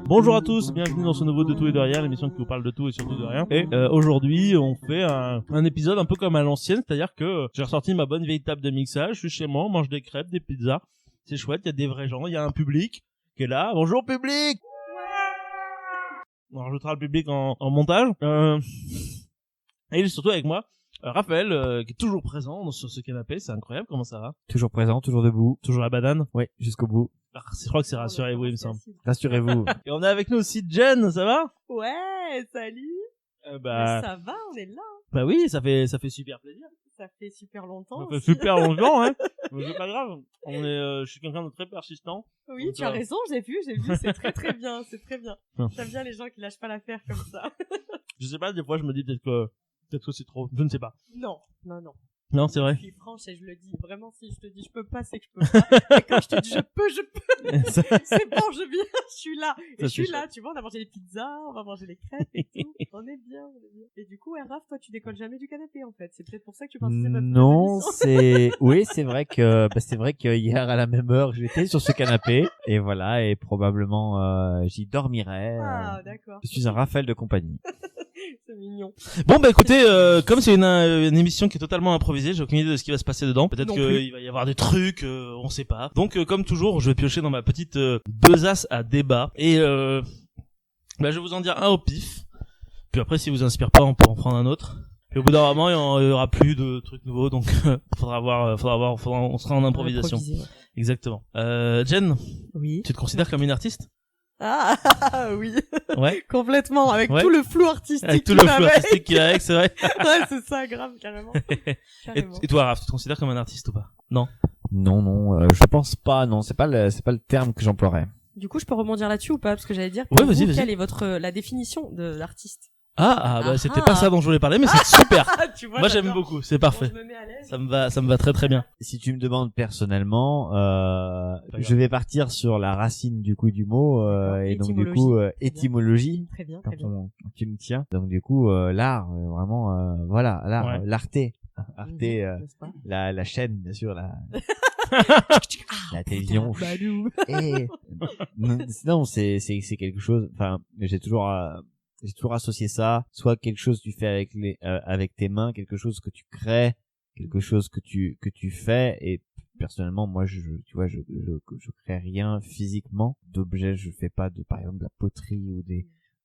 Bonjour à tous, bienvenue dans ce nouveau De Tout et de Rien, l'émission qui vous parle de tout et surtout de rien. Et aujourd'hui, on fait un épisode un peu comme à l'ancienne, c'est-à-dire que j'ai ressorti ma bonne vieille table de mixage, je suis chez moi, on mange des crêpes, des pizzas, c'est chouette, il y a des vrais gens, il y a un public qui est là. Bonjour public. On rajoutera le public en montage. Et surtout avec moi, Raphaël, qui est toujours présent sur ce canapé, c'est incroyable, comment ça va? Toujours présent, toujours debout. Toujours la banane? Oui, jusqu'au bout. Je crois que c'est rassurez-vous, il me semble. Rassurez-vous. Et on est avec nous aussi Jen, ça va? Ouais, salut. Ça va, on est là. Bah oui, ça fait super plaisir. Ça fait super longtemps. Ça fait super longtemps, hein. Mais c'est pas grave. Je suis quelqu'un de très persistant. Oui, donc, tu as raison, j'ai vu, c'est très très bien, c'est très bien. J'aime bien les gens qui lâchent pas l'affaire comme ça. Je sais pas, des fois je me dis peut-être que c'est trop, je ne sais pas. Non. Non, c'est vrai. Je suis franche et je le dis. Vraiment, si je te dis je peux pas, c'est que je peux pas. Et quand je te dis je peux. C'est bon, je viens, je suis là. Et je suis là, tu vois, on a mangé les pizzas, on va manger les crêpes et tout. On est bien. Et du coup, Raph, toi, tu décolles jamais du canapé, en fait. C'est peut-être pour ça que tu penses que c'est notre Non, oui, c'est vrai que hier à la même heure, j'étais sur ce canapé. Et voilà, et probablement, j'y dormirai. Ah, d'accord. Je suis un Raphaël de compagnie. C'est mignon. Bon bah écoutez, comme c'est une émission qui est totalement improvisée, j'ai aucune idée de ce qui va se passer dedans. Peut-être qu'il va y avoir des trucs, on sait pas. Donc comme toujours, je vais piocher dans ma petite besace à débat. Et je vais vous en dire un au pif. Puis après, si vous inspire pas, on peut en prendre un autre. Et au bout d'un moment, il y aura plus de trucs nouveaux, donc on sera en improvisation. Exactement. Jen, oui. tu te considères comme une artiste? Ah oui. Ouais. Complètement, avec tout le flou artistique. Avec tout le flou artistique qu'il y a avec, c'est vrai. Ouais, c'est ça, grave, carrément. Et toi, Raph, tu te considères comme un artiste ou pas? Non. Non, je pense pas. Non, c'est pas le terme que j'emploierais. Du coup, je peux rebondir là-dessus ou pas? Parce que j'allais dire, ouais, vas-y. quelle est la définition de l'artiste? Bah c'était pas ça dont je voulais parler, mais c'est super. Tu vois, moi j'aime beaucoup, c'est parfait. Bon, je me mets à l'aise. Ça me va très très bien. Si tu me demandes personnellement, je vais partir sur la racine du coup du mot et donc du coup étymologie. Très bien. Quand tu me tiens. Donc du coup l'art vraiment voilà, l'art, l'arté, la chaîne bien sûr la télévision. Et non, c'est quelque chose, enfin j'ai toujours associé ça, soit quelque chose que tu fais avec tes mains, quelque chose que tu crées, quelque chose que tu fais. Et personnellement, moi, je crée rien physiquement d'objets. Je fais pas par exemple de la poterie ou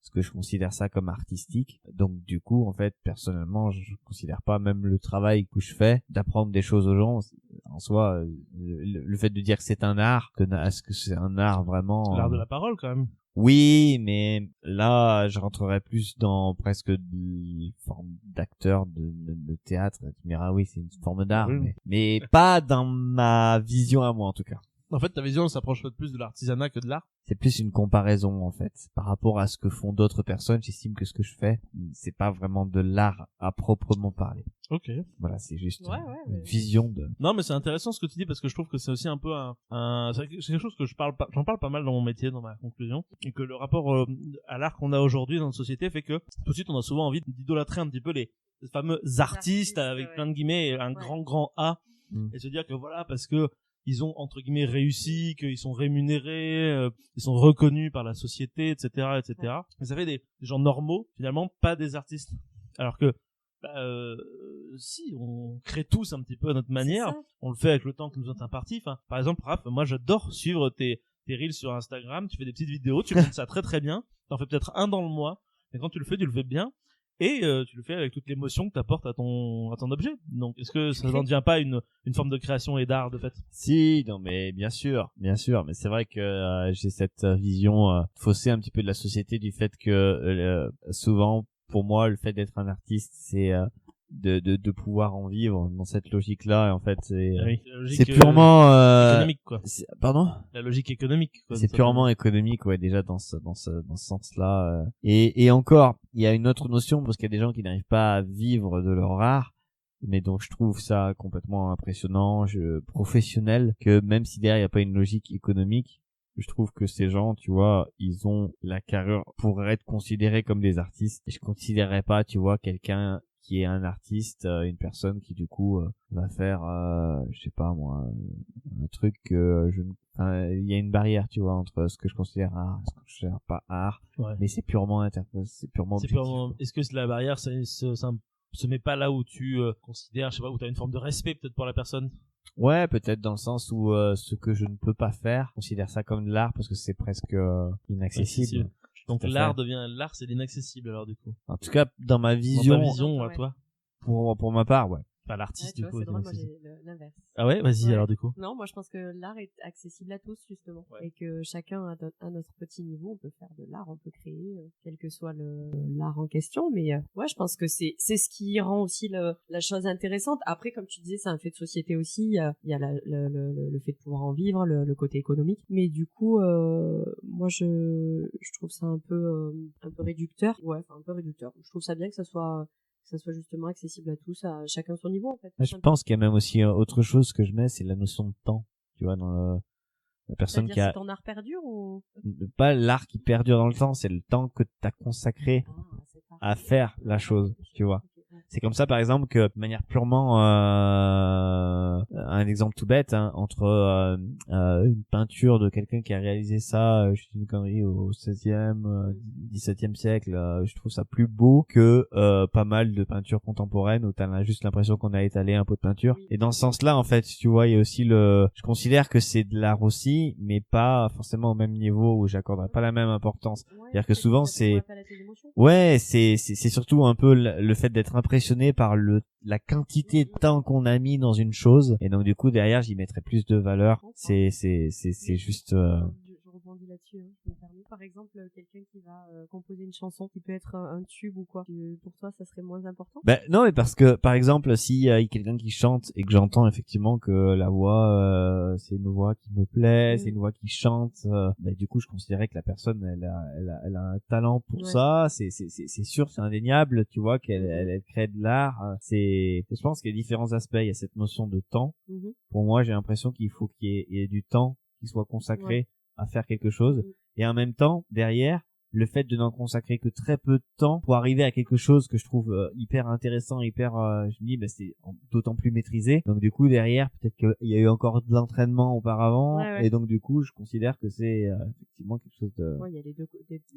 ce que je considère ça comme artistique. Donc du coup, en fait, personnellement, je considère pas même le travail que je fais d'apprendre des choses aux gens en soi, le fait de dire que c'est un art, est-ce que c'est un art vraiment l'art de la parole quand même. Oui, mais là, je rentrerais plus dans presque une forme d'acteur de théâtre. Tu me diras, oui, c'est une forme d'art, mais pas dans ma vision à moi, en tout cas. En fait, ta vision s'approche plus de l'artisanat que de l'art. C'est plus une comparaison, en fait. Par rapport à ce que font d'autres personnes, j'estime que ce que je fais, c'est pas vraiment de l'art à proprement parler. Ok. Voilà, c'est juste une vision de... Non, mais c'est intéressant ce que tu dis parce que je trouve que c'est aussi un peu c'est quelque chose que j'en parle pas mal dans mon métier, dans ma conclusion. Et que le rapport à l'art qu'on a aujourd'hui dans notre société fait que tout de suite on a souvent envie d'idolâtrer un petit peu les fameux artistes avec plein de guillemets et un grand A. Et se dire que voilà, parce que ils ont entre guillemets réussi, qu'ils sont rémunérés, ils sont reconnus par la société, etc. Mais ça fait des gens normaux, finalement, pas des artistes. Alors que si on crée tous un petit peu à notre manière, on le fait avec le temps que nous est imparti. Enfin, par exemple, Raph, moi j'adore suivre tes reels sur Instagram, tu fais des petites vidéos, tu montes ça très très bien, t'en fais peut-être un dans le mois, mais quand tu le fais bien. Et tu le fais avec toute l'émotion que t'apportes à ton objet. Donc est-ce que ça n'en devient pas une forme de création et d'art de fait? Si, non mais bien sûr, mais c'est vrai que j'ai cette vision faussée un petit peu de la société, du fait que souvent pour moi le fait d'être un artiste c'est de pouvoir en vivre dans cette logique-là. Et en fait c'est purement économique quoi. Pardon? La logique économique quoi. C'est purement économique, ouais, déjà dans ce sens-là. Et encore, il y a une autre notion, parce qu'il y a des gens qui n'arrivent pas à vivre de leur art, mais donc je trouve ça complètement impressionnant, professionnel, que même si derrière il n'y a pas une logique économique, je trouve que ces gens, tu vois, ils ont la carrure pour être considérés comme des artistes. Et je considérerais pas, tu vois, quelqu'un qui est un artiste, une personne qui du coup va faire, je sais pas moi, un truc que il y a une barrière, tu vois, entre ce que je considère art, ce que je considère pas art, mais c'est purement c'est purement objectif. Est-ce que la barrière, ça se met pas là où tu considères, je sais pas, où t'as une forme de respect peut-être pour la personne? Ouais, peut-être dans le sens où ce que je ne peux pas faire, je considère ça comme de l'art parce que c'est presque inaccessible. Donc l'art, c'est l'inaccessible alors du coup. En tout cas, dans ma vision, à toi. Pour ma part, ouais. Pas l'artiste, du coup. C'est drôle, moi j'ai l'inverse. Ah ouais, vas-y alors du coup. Non, moi je pense que l'art est accessible à tous justement, et que chacun à notre petit niveau, on peut faire de l'art, on peut créer, quel que soit l'art en question. Mais ouais, je pense que c'est ce qui rend aussi la chose intéressante. Après, comme tu disais, c'est un fait de société aussi. Il y a le fait de pouvoir en vivre, le côté économique. Mais du coup, moi je trouve ça un peu réducteur. Ouais, enfin un peu réducteur. Je trouve ça bien que ça soit justement accessible à tous, à chacun son niveau en fait. Je pense qu'il y a même aussi autre chose que je mets, c'est la notion de temps, tu vois, dans la personne qui a... C'est ton art perdure ou... Pas l'art qui perdure dans le temps, c'est le temps que t'as consacré à faire la chose, tu vois. C'est comme ça, par exemple, que de manière purement un exemple tout bête, hein, entre une peinture de quelqu'un qui a réalisé ça, je dis une connerie, au 16e, 17e siècle, je trouve ça plus beau que pas mal de peintures contemporaines où t'as juste l'impression qu'on a étalé un pot de peinture. Et dans ce sens-là, en fait, tu vois, il y a aussi je considère que c'est de l'art aussi, mais pas forcément au même niveau, où j'accorderais pas la même importance. C'est-à-dire que souvent c'est surtout un peu le fait d'être impressionné par la quantité de temps qu'on a mis dans une chose, et donc du coup derrière j'y mettrais plus de valeur. C'est juste je rebondis là-dessus, hein, je me permets. Par exemple, quelqu'un qui va composer une chanson qui peut être un tube ou quoi, pour toi ça serait moins important? Ben non, mais parce que par exemple si y a quelqu'un qui chante et que j'entends effectivement que la voix c'est une voix qui me plaît, c'est une voix qui chante, ben du coup je considérais que la personne elle a un talent pour ça, c'est sûr, c'est indéniable, tu vois, qu'elle crée de l'art. Je pense qu'il y a différents aspects. Il y a cette notion de temps. Pour moi, j'ai l'impression qu'il faut qu'il y ait du temps qui soit consacré à faire quelque chose, et en même temps derrière le fait de n'en consacrer que très peu de temps pour arriver à quelque chose que je trouve hyper intéressant, je me dis c'est d'autant plus maîtrisé. Donc du coup derrière peut-être qu'il y a eu encore de l'entraînement auparavant, et donc du coup je considère que c'est effectivement quelque chose de... Ouais, il y a les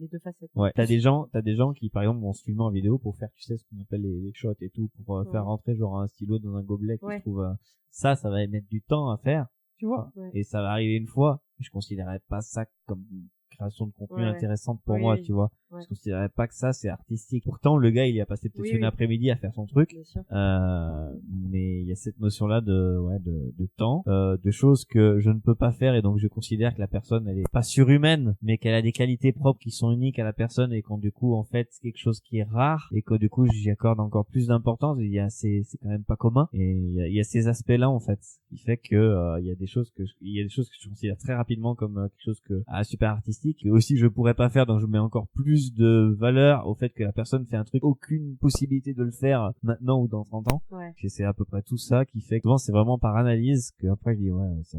deux facettes. Ouais, t'as des gens qui par exemple vont se filmer en vidéo pour faire, tu sais, ce qu'on appelle les shots et tout, pour faire rentrer genre un stylo dans un gobelet, que je trouve ça va mettre du temps à faire, tu vois, et ça va arriver une fois. Je considérais pas ça comme création de contenu intéressante pour moi, tu vois. Je considérais pas que ça c'est artistique. Pourtant le gars il y a passé peut-être une après-midi à faire son truc, mais il y a cette notion là de temps, de choses que je ne peux pas faire, et donc je considère que la personne elle est pas surhumaine, mais qu'elle a des qualités propres qui sont uniques à la personne, et quand du coup en fait c'est quelque chose qui est rare, et que du coup j'y accorde encore plus d'importance. C'est quand même pas commun, et il y a ces aspects là en fait qui fait que il y a des choses que je considère très rapidement comme quelque chose super artistique, et aussi je pourrais pas faire, donc je mets encore plus de valeur au fait que la personne fait un truc, aucune possibilité de le faire maintenant ou dans 30 ans. Et c'est à peu près tout ça qui fait que souvent c'est vraiment par analyse que après je dis ça.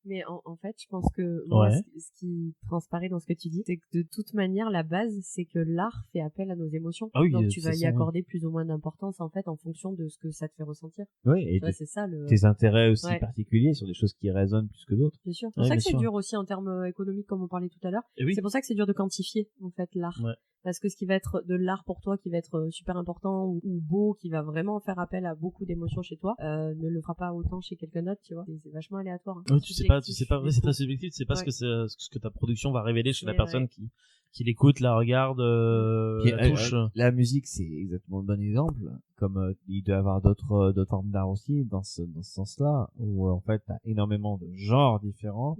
Mais en fait, je pense que moi, ce qui transparaît dans ce que tu dis, c'est que de toute manière, la base, c'est que l'art fait appel à nos émotions. Donc tu vas y accorder plus ou moins d'importance en fait en fonction de ce que ça te fait ressentir. Oui, et c'est ça tes intérêts aussi particuliers sur des choses qui résonnent plus que d'autres. Bien sûr. C'est pour ça que c'est dur aussi en termes économiques, comme on parlait tout à l'heure. C'est pour ça que c'est dur de quantifier en fait l'art. Parce que ce qui va être de l'art pour toi, qui va être super important ou beau, qui va vraiment faire appel à beaucoup d'émotions chez toi, ne le fera pas autant chez quelqu'un d'autre, tu vois. C'est vachement aléatoire. Oui, tu sais pas, c'est très subjectif, tu sais pas ce que ta production va révéler chez la personne qui l'écoute, la regarde, la touche. La musique, c'est exactement le bon exemple. Comme il doit y avoir d'autres formes d'art aussi dans ce sens-là, où en fait t'as énormément de genres différents,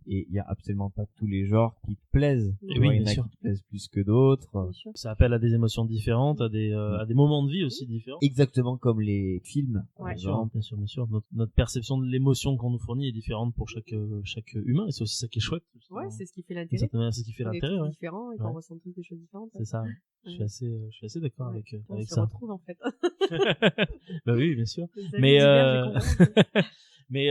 et il y a absolument pas tous les genres qui te plaisent. Et oui, il y en a qui te plaisent plus que d'autres. Ça appelle à des émotions différentes, à des moments de vie aussi différents. Exactement comme les films, par exemple. Bien sûr. Notre perception de l'émotion qu'on nous fournit est différente pour chaque humain, et c'est aussi ça qui est chouette. C'est ce qui fait l'intérêt. C'est ce qui fait l'intérêt. Différents, et qu'on ressent tous des choses différentes. C'est ça. Je suis assez d'accord avec ça. On se retrouve en fait. Bah oui, bien sûr. Mais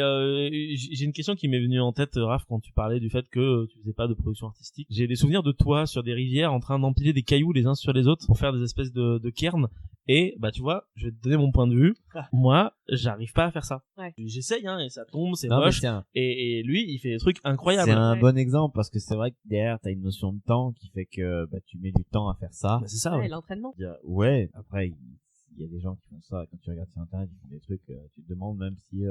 j'ai une question qui m'est venue en tête, Raph, quand tu parlais du fait que tu faisais pas de production artistique. J'ai des souvenirs de toi sur des rivières en train d'empiler des cailloux les uns sur les autres pour faire des espèces de cairns. Et bah tu vois, je vais te donner mon point de vue. Moi, j'arrive pas à faire ça. Ouais. J'essaye hein, et ça tombe, c'est Non, mais moche. tiens, Et lui, il fait des trucs incroyables. c'est un Ouais. bon exemple parce que c'est vrai que derrière t'as une notion de temps qui fait que bah, tu mets du temps à faire ça. Bah, c'est ça. Ouais, Ouais. l'entraînement. Ouais, après il y a des gens qui font ça quand tu regardes sur internet, ils font des trucs, tu te demandes même si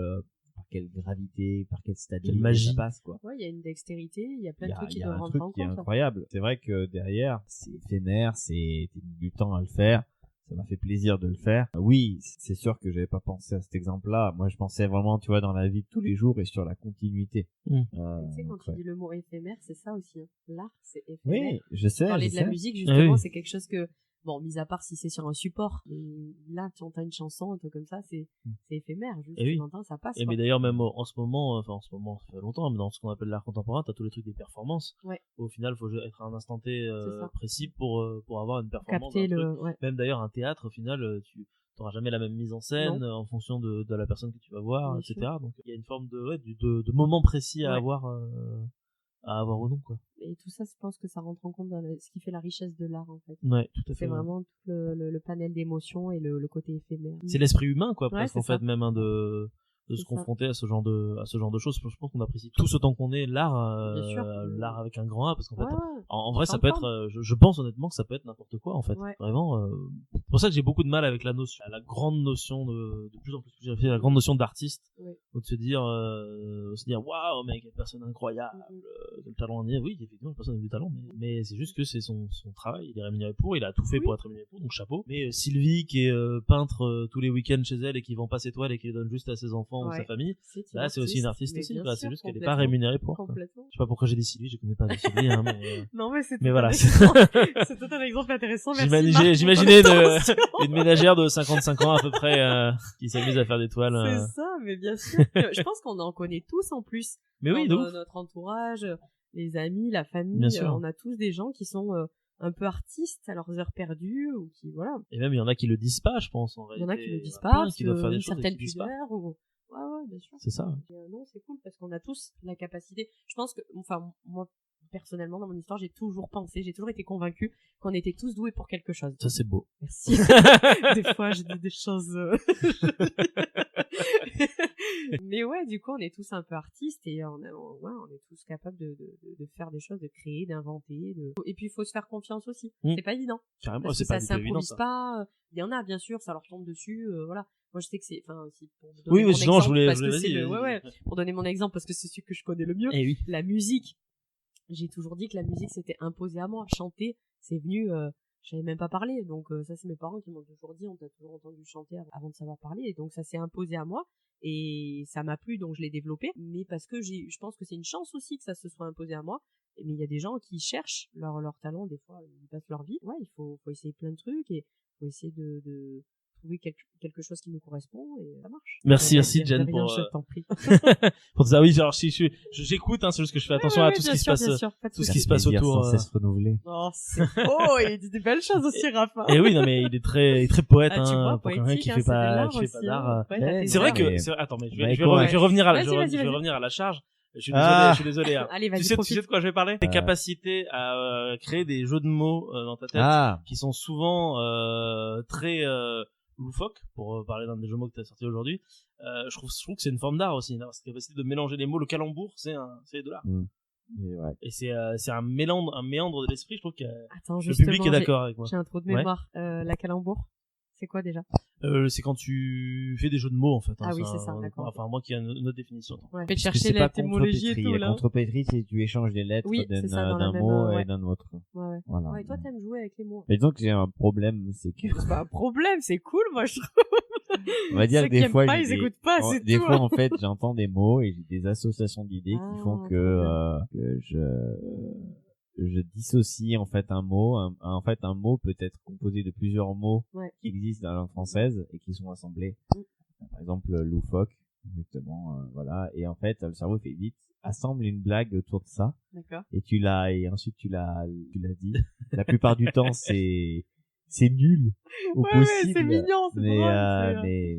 par quelle gravité, par quelle stabilité magie. ça passe quoi. Ouais, il y a une dextérité, il y a plein de trucs qui Il y a doivent un rentrer truc en qui est compte. incroyable. C'est vrai que derrière, c'est éphémère, t'as mis du temps à le faire. Ça m'a fait plaisir de le faire. Oui, c'est sûr que j'avais pas pensé à cet exemple-là. Moi, je pensais vraiment, tu vois, dans la vie de tous les jours et sur la continuité. Mm. Tu sais, quand donc, tu ouais. dis le mot éphémère, c'est ça aussi. Hein. L'art, c'est éphémère. Oui, je sais. Parler je de la sais. musique, justement, oui. c'est quelque chose que, bon, mis à part si c'est sur un support, mais là, tu entends une chanson, un truc comme ça, c'est éphémère. Juste, Et oui. tu l'entends, ça passe. Et quoi. mais d'ailleurs même en ce moment, ça fait longtemps, mais dans ce qu'on appelle l'art contemporain, t'as tous les trucs des performances. Ouais. Au final, faut être à un instant T C'est ça. précis pour avoir une performance. Capter d'un truc. le, ouais. Même d'ailleurs un théâtre, au final, tu t'auras jamais la même mise en scène en fonction de la personne que tu vas voir, Bien etc. sûr. Donc il y a une forme de moment précis à Ouais. avoir ou non quoi. Et tout ça, je pense que ça rentre en compte dans ce qui fait la richesse de l'art, en fait. Ouais, tout à fait. C'est vraiment tout le panel d'émotions et le côté éphémère. C'est l'esprit humain quoi, Ouais, presque c'est en fait ça. même de se C'est ça. confronter à ce genre de choses. Je pense qu'on apprécie tous autant qu'on est l'art, Bien sûr. l'art avec un grand A, parce qu'en fait, Ouais, ouais. en vrai, Ça ça peut forme. être, je pense honnêtement que ça peut être n'importe quoi en fait. Ouais. Vraiment, c'est pour ça que j'ai beaucoup de mal avec la notion, la grande notion de plus en plus j'ai fait la grande notion d'artiste, Ouais. ou de se dire waouh mec, quelle personne incroyable, quel talent on y a. Oui, effectivement, la personne a du talent, mais c'est juste que c'est son travail, il est rémunéré pour, il a tout fait Oui. pour être rémunéré pour, donc chapeau. Mais Sylvie qui est peintre tous les week-ends chez elle et qui vend pas ses toiles et qui les donne juste à ses enfants ou Ouais. sa famille. Une Là, c'est aussi une artiste mais aussi, bien quoi. C'est sûr, juste qu'elle est pas complètement. rémunérée pour. Quoi. Complètement. Je sais pas pourquoi j'ai dit Sylvie, je connais pas de Sylvie, hein, mais Non, mais c'est mais voilà. c'est tout un exemple intéressant. Merci, Marc, J'imaginais pour ton attention. une ménagère de 55 ans à peu près qui s'amuse à faire des toiles. C'est ça, mais bien sûr. Je pense qu'on en connaît tous en plus. Mais oui, de dans ouf. notre entourage, les amis, la famille, Bien sûr. on a tous des gens qui sont un peu artistes à leurs heures perdues ou qui voilà. Et même il y en a qui le disent pas, je pense en Il y en a réalité. qui le disent plein pas parce qui doivent faire des une choses et certaine qui disent pas. pudeur ou ouais, bien sûr. C'est ça. Et, non, c'est cool parce qu'on a tous la capacité. Je pense que, enfin, moi, personnellement, dans mon histoire, j'ai toujours pensé, j'ai toujours été convaincue qu'on était tous doués pour quelque chose. Ça c'est beau. Merci. Des fois, je dis des choses. Mais ouais, du coup, on est tous un peu artistes et on est tous capables de faire des choses, de créer, d'inventer. Et puis, il faut se faire confiance aussi. C'est pas évident. Carrément, Parce c'est que pas ça du tout évident s'improvise ça. pas. Il y en a, bien sûr, ça leur tombe dessus. Voilà. Moi, je sais que c'est, enfin, si pour donner Oui, mon mais sinon exemple, je voulais parce que vas-y, c'est le, vas-y. ouais, pour donner mon exemple, parce que c'est celui que je connais le mieux. Eh oui. La musique. J'ai toujours dit que la musique c'était imposé à moi. Chanter, c'est venu, je savais même pas parler. Donc ça c'est mes parents qui m'ont toujours dit, on t'a toujours entendu chanter avant de savoir parler. Et donc ça s'est imposé à moi et ça m'a plu, donc je l'ai développé. Mais parce que je pense que c'est une chance aussi que ça se soit imposé à moi. Mais il y a des gens qui cherchent leur talent, des fois ils passent leur vie. Ouais, il faut essayer plein de trucs et faut essayer de trouver quelque chose qui nous correspond et ça marche. Merci De Jen rien, pour je t'en prie. pour ça. Oui, genre si j'écoute, hein, c'est juste que je fais attention à tout ce qui se passe, tout ce qui se passe autour. Sans cesse renouvelé. Oh, c'est beau, il dit des belles choses aussi, Rafa. Et oui, non mais il est très poète, Ah, tu vois, hein, pour quelqu'un poétique, qui hein, fait c'est de pas l'art qui fait pas aussi, d'art. hein. Ouais, t'as tes C'est vrai airs. que mais- attends, mais je Ouais, vais revenir à Vas-y, je vas-y, vais vas-y. revenir à la charge. Je suis Ah. désolé. Hein. Allez, vas-y, Tu sais profite. de quoi je vais parler? Tes capacités à créer des jeux de mots dans ta tête Ah, qui sont souvent très loufoques, pour parler d'un des jeux de mots que tu as sorti aujourd'hui. Je trouve que c'est une forme d'art aussi, d'avoir cette capacité de mélanger les mots. Le calembour, c'est de l'art. et ouais. Et c'est un méandre de l'esprit. Je trouve que Attends, le justement, public est d'accord avec moi. j'ai un trou de Ouais. mémoire. La calembour, c'est quoi déjà? C'est quand tu fais des jeux de mots en fait. Ah oui, c'est ça, d'accord. Enfin, moi qui ai une autre définition. Ouais. Faites Parce que chercher c'est pas l'étymologie et contrepétrie. tout, là. Contrepétrie, c'est tu échanges des lettres Oui, c'est ça, dans la d'un même, mot ouais. et d'un autre. Ouais. Voilà. Ouais, toi, t'aimes jouer avec les mots. Mais disons que j'ai un problème, c'est que, C'est pas un problème, c'est cool, moi, je trouve. on va dire Ceux que qui des aiment fois, pas, j'ai ils des- écoutent pas, en- c'est des tout. fois, en fait, j'entends des mots et j'ai des associations d'idées Ah, qui font trop que je dissocie en fait un mot. En fait, un mot peut être composé de plusieurs mots Ouais. qui existent dans la langue française et qui sont assemblés. Par exemple, loufoque, exactement, voilà. Et en fait, le cerveau fait vite, assemble une blague autour de ça. D'accord. Et ensuite tu l'as dit. La plupart du temps, c'est c'est nul au Ouais, possible. c'est mignon, c'est mais, drôle. mais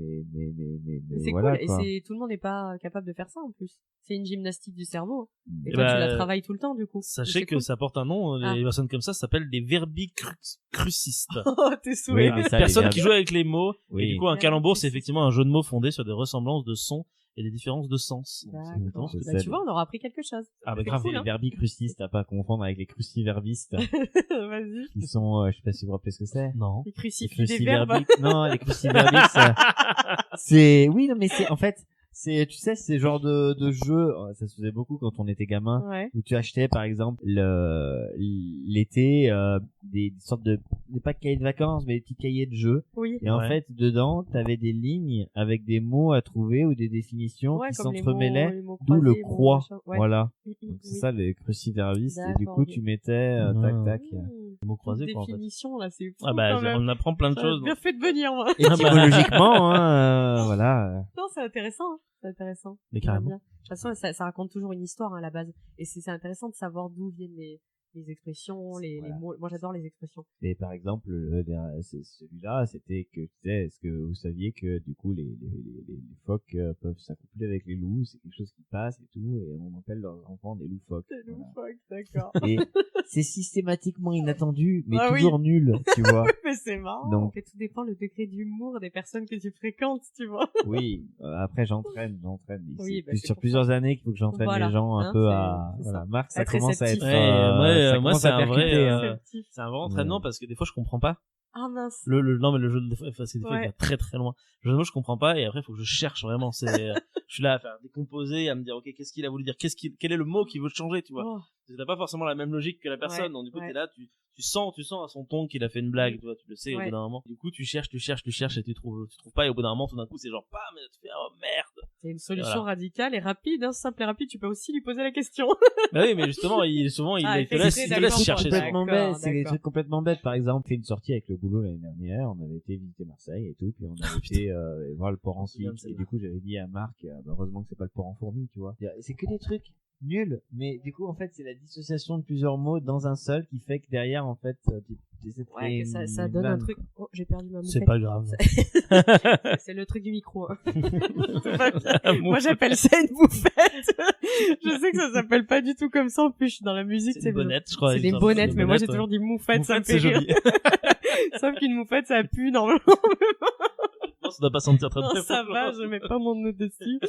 C'est voilà, cool, quoi. et tout le monde n'est pas capable de faire ça en plus. C'est une gymnastique du cerveau. Et Et toi, bah, tu la travailles tout le temps, du coup. Sachez C'est que cool. ça porte un nom, les personnes comme ça s'appellent des verbicrucistes. Oh, t'es souhait. Oui, mais ça, Personnes les qui jouent avec les mots. Oui. Et du coup, un calembour, c'est effectivement un jeu de mots fondé sur des ressemblances de sons et des différences de sens. Donc, c'est exactement D'accord. ce que je Bah, sais. tu vois, on aura appris quelque chose. Ah bah C'est grave. cool, les hein. verbicrucistes, à pas confondre avec les cruciverbistes, Vas-y. qui sont, je sais pas si vous vous rappelez ce que c'est. Non. Les Les crucifix des verbes. cruciverbiques. Non, les cruciverbix, c'est, oui, non, mais c'est, en fait, c'est, tu sais, c'est genre de jeu, ça se faisait beaucoup quand on était gamin, Ouais. où tu achetais, par exemple, l'été, des sortes de, pas de cahiers de vacances, mais des petits cahiers de jeux. Oui. Et en Ouais. fait, dedans, t'avais des lignes avec des mots à trouver ou des définitions Ouais, qui comme s'entremêlaient, les mots d'où le croisés, mots croix. machin. Ouais. Voilà. Oui. Donc c'est ça, les cruciverbistes. Et du D'accord, coup, ok. tu mettais, tac, tac. Mmh. Mots croisés, quoi, en fait. Définition, là, c'est fou Ah bah, quand même. on apprend plein de Ça choses. a bien fait de venir, moi. Étymologiquement, hein, voilà. Non, c'est intéressant, hein. C'est intéressant. Mais J'aime carrément. bien. De toute façon, ça raconte toujours une histoire, hein, à la base. Et c'est intéressant de savoir d'où viennent les expressions, les Voilà. mots. Moi, j'adore les expressions. Et par exemple, celui-là, c'était que tu sais, est-ce que vous saviez que du coup les phoques peuvent s'accoupler avec les loups, c'est quelque chose qui passe et tout, et on appelle leurs enfants des loups-phoques. C'est Voilà. loufoque, d'accord. Et c'est systématiquement inattendu, mais Ah oui. toujours nul, tu vois. Mais c'est marrant. Donc- Et tout dépend le degré d'humour des personnes que tu fréquentes, tu vois. Oui, après j'entraîne. Oui, bah, c'est sur pour plusieurs ça. années qu'il faut que j'entraîne Voilà, les gens un hein, peu c'est- à c'est voilà. ça. Marc, ça Être commence à être réceptif. Moi, ça c'est commence à un vrai, percuter, hein. Réceptif. C'est un vrai entraînement parce que des fois je comprends pas. Ah mince. Non mais le jeu de enfin, c'est des fois il Ouais. va très très loin. Le jeu de mots je comprends pas et après il faut que je cherche vraiment. C'est je suis là à faire décomposer, à me dire ok qu'est-ce qu'il a voulu dire, quel est le mot qu'il veut changer, tu vois. Oh, Parce que t'as pas forcément la même logique que la personne. Ouais, Donc du coup ouais. t'es là, tu sens à son ton qu'il a fait une blague, tu vois, tu le sais au Ouais. bout d'un moment. Du coup tu cherches et tu trouves pas et au bout d'un moment tout d'un coup c'est genre pas mais tu fais oh merde. c'est une solution Voilà. radicale et rapide, hein, simple et rapide. Tu peux aussi lui poser la question. Bah oui mais justement souvent il Ah, te laisse d'accord, chercher ça. complètement D'accord, bête, c'est des d'accord. trucs complètement bêtes. Par exemple, fait une sortie avec le boulot l'année dernière, on avait été visiter Marseille et tout, puis on avait été voir le port en souviens de Cycle. Et celle-là. du coup, j'avais dit à Marc, bah, heureusement que c'est pas le port en fourmi, tu vois. C'est que des trucs nuls, mais du coup, en fait, c'est la dissociation de plusieurs mots dans un seul qui fait que derrière, en fait, tu essaies de Ouais, créer que ça une donne un vanne, truc. quoi. Oh, j'ai perdu ma moufette. C'est pas grave. C'est le truc du micro. Hein. C'est pas bien. Moi, j'appelle ça une moufette. Je sais que ça s'appelle pas du tout comme ça. En plus, je suis dans la musique. C'est une bonnette, je crois. C'est des Une bonnettes, mais moi, j'ai bonnette, toujours dit moufette. Ça me Moufette, fait c'est rire. joli. Sauf qu'une moufette, ça pue normalement. Non, ça doit pas sentir très Non, très ça fort. va, je mets pas mon nez dessus.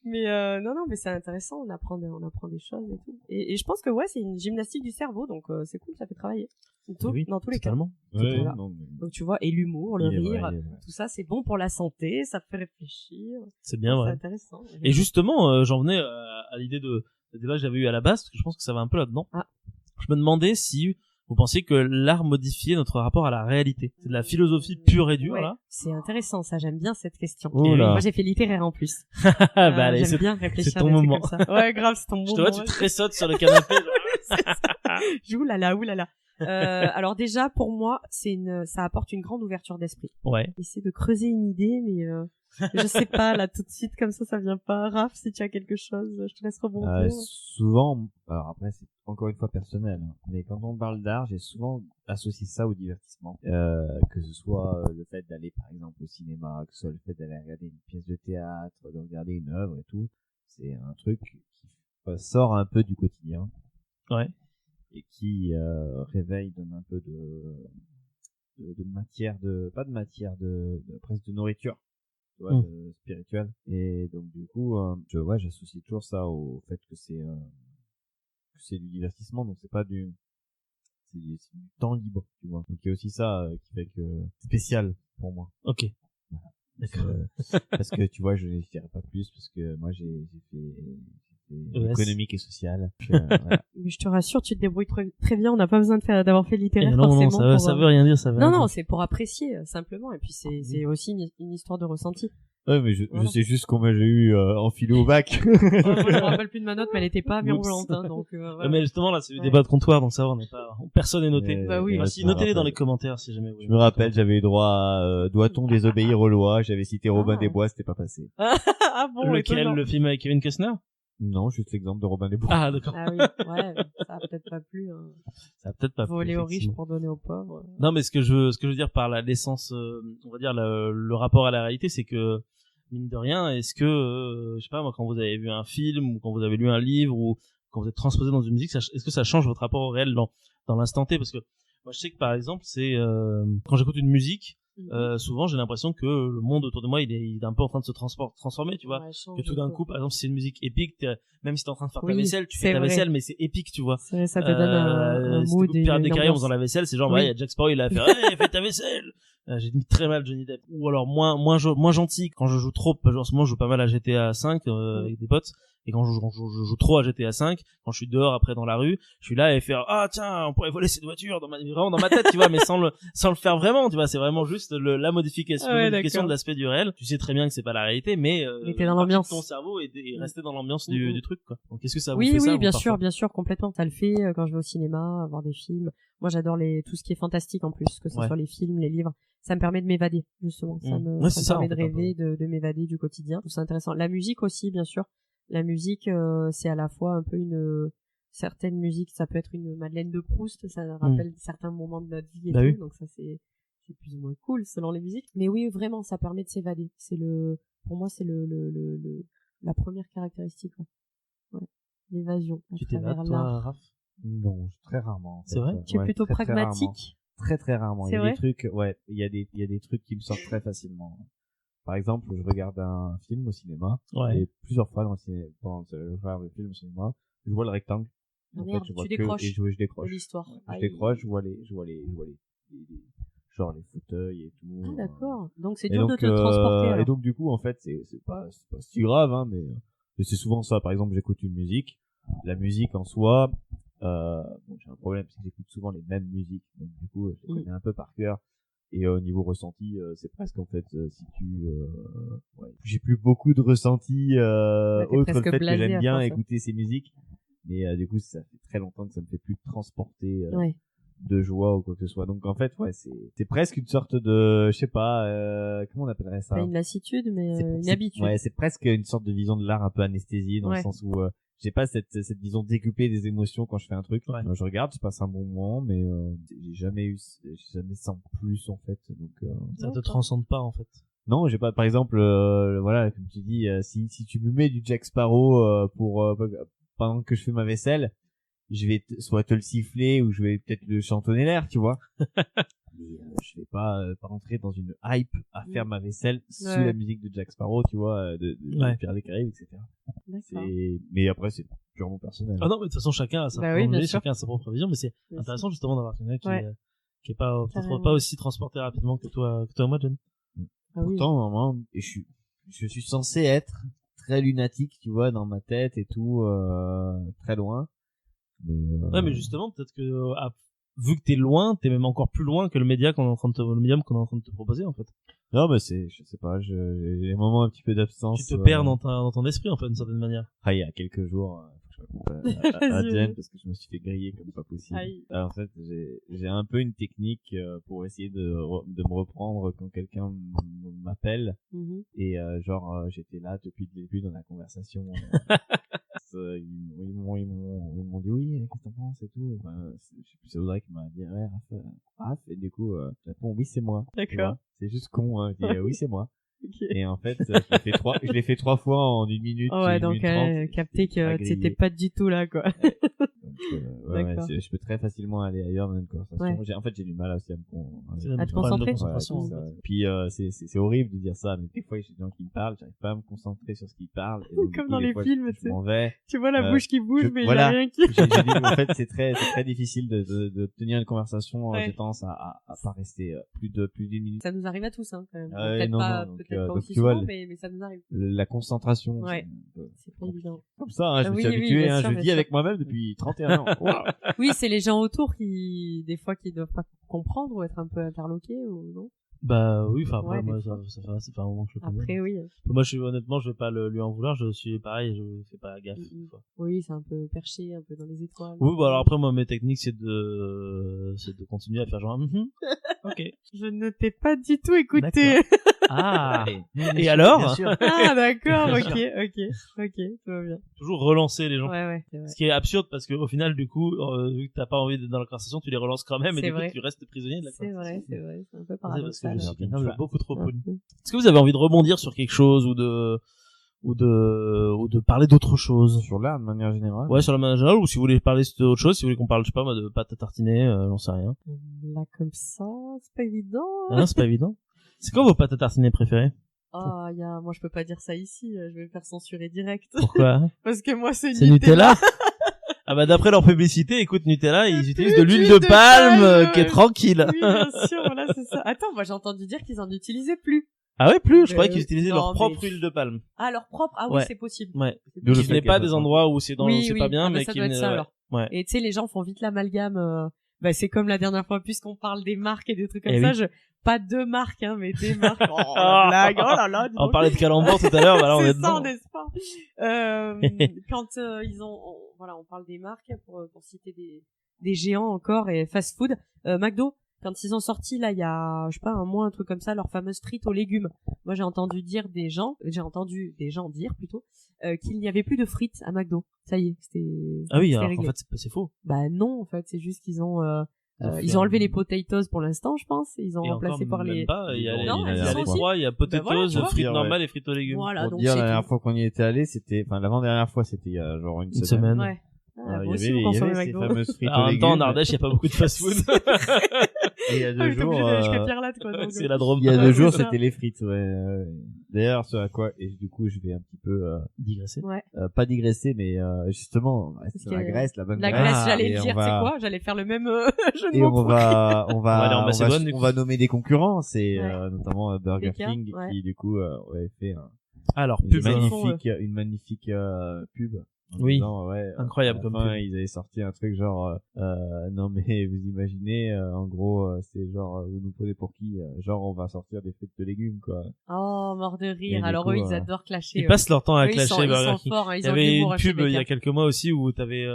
Mais non, mais c'est intéressant. On apprend des choses et tout. Et je pense que ouais, c'est une gymnastique du cerveau, donc c'est cool, ça fait travailler. Oui, Dans tous les cas. totalement. Ouais, Voilà. non, mais- Donc tu vois, et l'humour, le il est vrai, rire, il est vrai. tout ça, c'est bon pour la santé, ça fait réfléchir. C'est bien, C'est ouais. intéressant. Et justement, j'en venais à l'idée de débat que j'avais eu à la base, parce que je pense que ça va un peu là-dedans. Ah. Je me demandais si vous pensiez que l'art modifiait notre rapport à la réalité. C'est de la philosophie pure et dure, Ouais, là. c'est intéressant, ça, j'aime bien cette question. Oh là. Moi, j'ai fait littéraire en plus. Bah allez, j'aime c'est bien réfléchir c'est ton à des trucs moment. comme ça. Ouais, grave, c'est ton moment. je te vois, tu tressautes sur le canapé. genre. Oulala. Alors déjà, pour moi, ça apporte une grande ouverture d'esprit. Ouais. Essayer de creuser une idée, mais je sais pas, là, tout de suite, comme ça vient pas. Raph, si tu as quelque chose, je te laisse rebondir. Souvent, alors après c'est encore une fois personnel, hein, mais quand on parle d'art, j'ai souvent associé ça au divertissement, que ce soit le fait d'aller par exemple au cinéma, que ce soit le fait d'aller regarder une pièce de théâtre, de regarder une œuvre et tout, c'est un truc qui sort un peu du quotidien. Ouais. Et qui réveille, donne un peu de matière, pas de matière, presque de nourriture, tu vois, spirituelle. Et donc du coup, j'associe toujours ça au fait que c'est du divertissement, donc c'est du temps libre, tu vois. Donc il y a aussi ça qui fait que c'est spécial pour moi. Ok. D'accord. Parce que tu vois, je dirais pas plus parce que moi j'ai fait ES. économique et social. Voilà. Mais je te rassure, tu te débrouilles très bien. On n'a pas besoin d'avoir fait littéraire non, forcément. ça veut rien dire, ça veut rien Non, dire. c'est pour apprécier simplement. Et puis c'est aussi une histoire de ressenti. Ouais, mais je Voilà. sais juste combien j'ai eu en philo au bac. Moi, je me rappelle plus de ma note, mais elle était pas virulente, hein, donc. Voilà. Mais justement, là, c'est le Ouais. débat de comptoir, donc ça va, personne n'est noté. Bah oui. Enfin, si, notez-les dans les commentaires, si jamais vous Je me rappelle, j'avais eu droit à doit-on désobéir aux lois. J'avais cité Robin Ah. des Bois, c'était pas passé. Ah bon, Lequel, étonnant. le film avec Kevin Costner? Non, juste l'exemple de Robin des Bois. Ah, d'accord. Ah oui, ouais, ça a peut-être pas plu. Hein. Ça a peut-être pas plu, Voler aux riches effectivement. pour donner aux pauvres. Non, mais ce que je veux dire par l'essence, on va dire le rapport à la réalité, c'est que mine de rien, est-ce que je sais pas moi, quand vous avez vu un film ou quand vous avez lu un livre ou quand vous êtes transposé dans une musique, est-ce que ça change votre rapport au réel dans l'instant T? Parce que moi je sais que par exemple, c'est quand j'écoute une musique, souvent j'ai l'impression que le monde autour de moi il est un peu en train de se transformer, tu vois. Ouais, change Que tout d'un coup, par exemple, si c'est une musique épique, même si t'es en train de faire ta Oui, vaisselle, tu c'est fais ta vrai. vaisselle, mais c'est épique, tu vois. C'est vrai, ça te donne un si mood t'écoutes et Pirates des une Caraïbes en ambiance. faisant la vaisselle, c'est genre, Oui. bah, il y a Jack Sparrow, il a fait, hey, fais ta vaisselle. J'ai mis très mal Johnny Depp. Ou alors moins gentil quand je joue trop. En ce moment, je joue pas mal à GTA 5 avec des potes. Et quand je joue trop à GTA 5, quand je suis dehors après dans la rue, je suis là et faire ah tiens on pourrait voler cette voiture vraiment dans ma tête, tu vois, mais sans le faire vraiment, tu vois, c'est vraiment juste la modification, Ah ouais, modification d'accord. de l'aspect du réel. Tu sais très bien que c'est pas la réalité, mais t'es dans partie de l'ambiance. ton cerveau et rester dans l'ambiance Mhm. du truc quoi. Donc qu'est-ce que ça vous Oui, fait ça oui, vous, bien parfois sûr, complètement. Ça le fait quand je vais au cinéma, voir des films. Moi, j'adore tout ce qui est fantastique en plus, que ce Ouais. soit les films, les livres. Ça me permet de m'évader, justement. Ça Ouais, c'est ça, permet en de fait, un peu. rêver, de m'évader du quotidien. C'est intéressant. La musique aussi, bien sûr. La musique, c'est à la fois un peu certaines musiques, ça peut être une Madeleine de Proust, ça rappelle certains moments de notre vie et Bah tout. oui. Donc ça, c'est plus ou moins cool selon les musiques. Mais oui, vraiment, ça permet de s'évader. Pour moi, c'est la première caractéristique. Ouais. L'évasion. à Tu travers t'évades l'art. toi Raph? Non, très rarement. En fait. C'est vrai Tu es Ouais, plutôt très, très rarement. pragmatique. Très très rarement. C'est Il y a vrai des trucs, ouais, il y a des trucs qui me sortent très facilement. Par exemple, je regarde un film au cinéma, Ouais. et plusieurs fois dans le film au cinéma, je vois le rectangle. Ah En merde, fait, je vois tu décroches et je de décroche. l'histoire. Je décroche, je vois les genre les fauteuils et tout. Ah d'accord. Donc c'est Et dur donc, de te transporter. et Alors. donc du coup, en fait, c'est pas si grave, hein, mais c'est souvent ça. Par exemple, j'écoute une musique. La musique en soi, bon, j'ai un problème, c'est que j'écoute souvent les mêmes musiques. Donc du coup, je les connais un peu par cœur. Et au niveau ressenti, c'est presque en fait, si tu, ouais, j'ai plus beaucoup de ressenti Bah, t'es autre presque le fait blasé que j'aime à bien force. écouter ces musiques. Mais du coup, ça fait très longtemps que ça me fait plus transporter Ouais. de joie ou quoi que ce soit. Donc en fait, ouais, c'est presque une sorte de, je sais pas, comment on appellerait ça? Pas une lassitude, mais une C'est- habitude. Ouais, c'est presque une sorte de vision de l'art un peu anesthésiée dans le Ouais. sens où j'ai pas cette vision décuplée des émotions quand je fais un truc. Ouais. Je regarde, je passe un bon moment, mais j'ai jamais sens plus en fait. Donc Ça te transcende pas en fait. non, j'ai pas. Par exemple, voilà, comme tu dis, si tu me mets du Jack Sparrow pendant que je fais ma vaisselle, je vais soit te le siffler ou je vais peut-être le chantonner l'air, tu vois. Mais je vais pas rentrer dans une hype à faire ma vaisselle sous Ouais. la musique de Jack Sparrow, tu vois, de Ouais. Pirates des Caraïbes, etc. D'accord. Mais après c'est purement personnel. Ah non, mais de toute façon chacun a sa Bah propre oui, bien idée, sûr. chacun a sa propre vision, mais c'est Bien intéressant justement d'avoir quelqu'un qui est pas peut-être Carrément. pas aussi transporté rapidement que toi et moi, John. Ah oui. Pourtant, moi, et je suis censé être très lunatique, tu vois, dans ma tête et tout, très loin. Mais Ouais, mais justement, peut-être que vu que t'es loin, t'es même encore plus loin que le médium qu'on est en train de te proposer en fait. non, mais je sais pas, j'ai des moments un petit peu d'absence. Tu te perds dans ton esprit en fait d'une certaine manière. Ah, il y a quelques jours, faut que je raconte à Vas-y, Jen vas-y. parce que je me suis fait griller comme pas possible. Aïe. Alors, en fait, j'ai un peu une technique pour essayer de me reprendre quand quelqu'un m'appelle Mhm. et j'étais là depuis le début dans la conversation. Ils m'ont dit oui, qu'est-ce que t'en penses et tout. Enfin, je sais plus, c'est Audrey qui m'a dit ouais, Raph, et du coup, je réponds oui, c'est moi. Tu D'accord. vois. C'est juste con, hein. Je dis oui, c'est moi. Ok. Et en fait, je l'ai fait trois fois en 1 minute. Oh ouais, 1 donc minute 30. capter J'étais pas que grillé. t'étais pas du tout là, quoi. Donc, ouais, D'accord. je peux très facilement aller ailleurs dans une conversation. Ouais. En fait, j'ai du mal aussi à me À te concentrer. concentration. Ouais, en c'est fait. ça. Puis c'est horrible de dire ça, mais des fois, il y a des gens qui me parlent, j'arrive pas à me concentrer sur ce qu'ils parlent. Et donc, du Comme coup, dans des les fois, films, tu je sais. m'en vais. Tu vois la bouche qui bouge, mais voilà. il y a rien qui... J'ai dit, en fait, c'est très difficile de tenir une conversation. Ouais. J'ai tendance à pas rester plus d'une minute. Ça nous arrive à tous, hein, quand même. Ah ouais, Peut-être non, pas, non, donc, peut-être pas donc, aussi tu vois, souvent, mais ça nous arrive. La concentration. Ouais. C'est C'est pas évident. comme ça, hein, je me Oui, suis oui, habitué, bien hein, sûr, je bien vis sûr. avec moi-même depuis 31 ans. Waouh. Oui, c'est les gens autour qui, des fois, qui doivent pas comprendre ou être un peu interloqués ou non. Bah oui, enfin après Ouais, moi des fois. ça fait un moment que je le connais. Après, oui. Moi honnêtement, je vais pas lui en vouloir, je suis pareil, je fais pas gaffe. Mhm. Quoi. Oui, c'est un peu perché, un peu dans les étoiles. Oui, bah alors après moi mes techniques c'est de continuer à faire genre OK. Je ne t'ai pas du tout écouté. D'accord. Ah. Et Bien alors sûr. Ah, d'accord, Bien ok, tout va bien. Toujours relancer les gens. Ouais, c'est vrai. Ce qui est absurde parce qu'au final, du coup, vu que t'as pas envie d'être dans la conversation, tu les relances quand même et C'est du coup, vrai. tu restes prisonnier de la C'est conversation. vrai, c'est un peu C'est parce que paradoxal. je suis quelqu'un de beaucoup trop Ouais. poli. Est-ce que vous avez envie de rebondir sur quelque chose ou de parler d'autre chose? Sur l'art, de manière générale. Ouais, sur la manière générale, ou si vous voulez parler d'autre chose, si vous voulez qu'on parle, je sais pas, moi, de pâte à tartiner, j'en sais rien. Là, comme ça, c'est pas évident. Ah non, c'est pas évident. C'est quoi vos pâtes à tartiner préférées? Ah, moi, je peux pas dire ça ici, je vais me faire censurer direct. Pourquoi? Parce que moi, c'est C'est Nutella? Ah bah d'après leur publicité, écoute, Nutella, ils utilisent de l'huile de palme qui est tranquille. Oui, bien sûr, voilà, c'est ça. Attends, moi, j'ai entendu dire qu'ils en utilisaient plus. Ah ouais, plus, je croyais qu'ils utilisaient non, leur propre mais- huile de palme. Ah, leur propre? Ah oui, Ouais. c'est possible. Ouais. D'où le Qui fait venaient qu'elle pas soit des endroits où c'est Oui, pas bien, ah, bah, mais ça qui doit être venaient, ça, ouais. alors. Ouais. Et tu sais, les gens font vite l'amalgame, bah, c'est comme la dernière fois, puisqu'on parle des marques et des trucs comme Eh ça, oui. pas deux marques, hein, mais des marques. Oh, la blague, oh là là, dis On donc. parlait de calembour tout à l'heure, bah là on est C'est dedans. ça, n'est-ce pas? Quand voilà, on parle des marques pour citer des géants encore et fast food. McDo, quand ils ont sorti là il y a je sais pas un mois un truc comme ça, leur fameuse frites aux légumes. Moi j'ai entendu dire dire plutôt qu'il n'y avait plus de frites à McDo. Ça y est, c'était Ah oui, c'était alors réglé. en fait c'est faux. Bah non, en fait, c'est juste qu'ils ont fait ils ont enlevé un- les potatoes pour l'instant, je pense. Ils ont Et remplacé encore par même les pas, il y a les, Non, il y ils a sont les aussi. trois, il y a potatoes, voilà, tu vois. frites Ouais. normales et frites aux légumes. Voilà, Pour donc dire, c'est la dernière tout. fois qu'on y était allé, c'était, enfin, l'avant-dernière fois, c'était il y a genre une Une semaine. semaine. Ouais. Ah, Il vous y aussi, avait, vous il y consommez avait ces McDo. fameuses frites Alors, en aux même temps, en légumes. Ardèche, il y a pas beaucoup de fast-food. Et il y a Ah, 2 mais t'es jours, obligé d'aller jusqu'à Pierre-Latte, quoi. Donc, C'est la Drôme. il y a Ouais, 2 c'est jours, ça. c'était les frites, ouais. D'ailleurs, ce à quoi, et du coup, je vais un petit peu, Digresser. Ouais. pas digresser, mais, justement, c'est que- la Grèce, la bonne La Grèce. Grèce, j'allais et le on dire, va- c'est quoi? J'allais faire le même jeu de Et mots on pourri. va, aller en Macédoine, du on coup. va nommer des concurrents, c'est, Ouais. notamment Burger BK, King, ouais. qui, du coup, avait fait Alors, une pub. magnifique pub. En Oui. disant, ouais, Incroyable à la comme fin, pub. ils avaient sorti un truc genre, non mais vous imaginez, en gros, c'est genre, vous nous prenez pour qui? Genre, on va sortir des frites de légumes, quoi. Oh, mort de Et rire. du Alors coup, eux, ils adorent clasher. Ils passent leur temps à Eux, ils clasher sont Burger King. forts, hein, Il ils y ont de avait l'humour une à chez pub il y a BK. quelques mois aussi où t'avais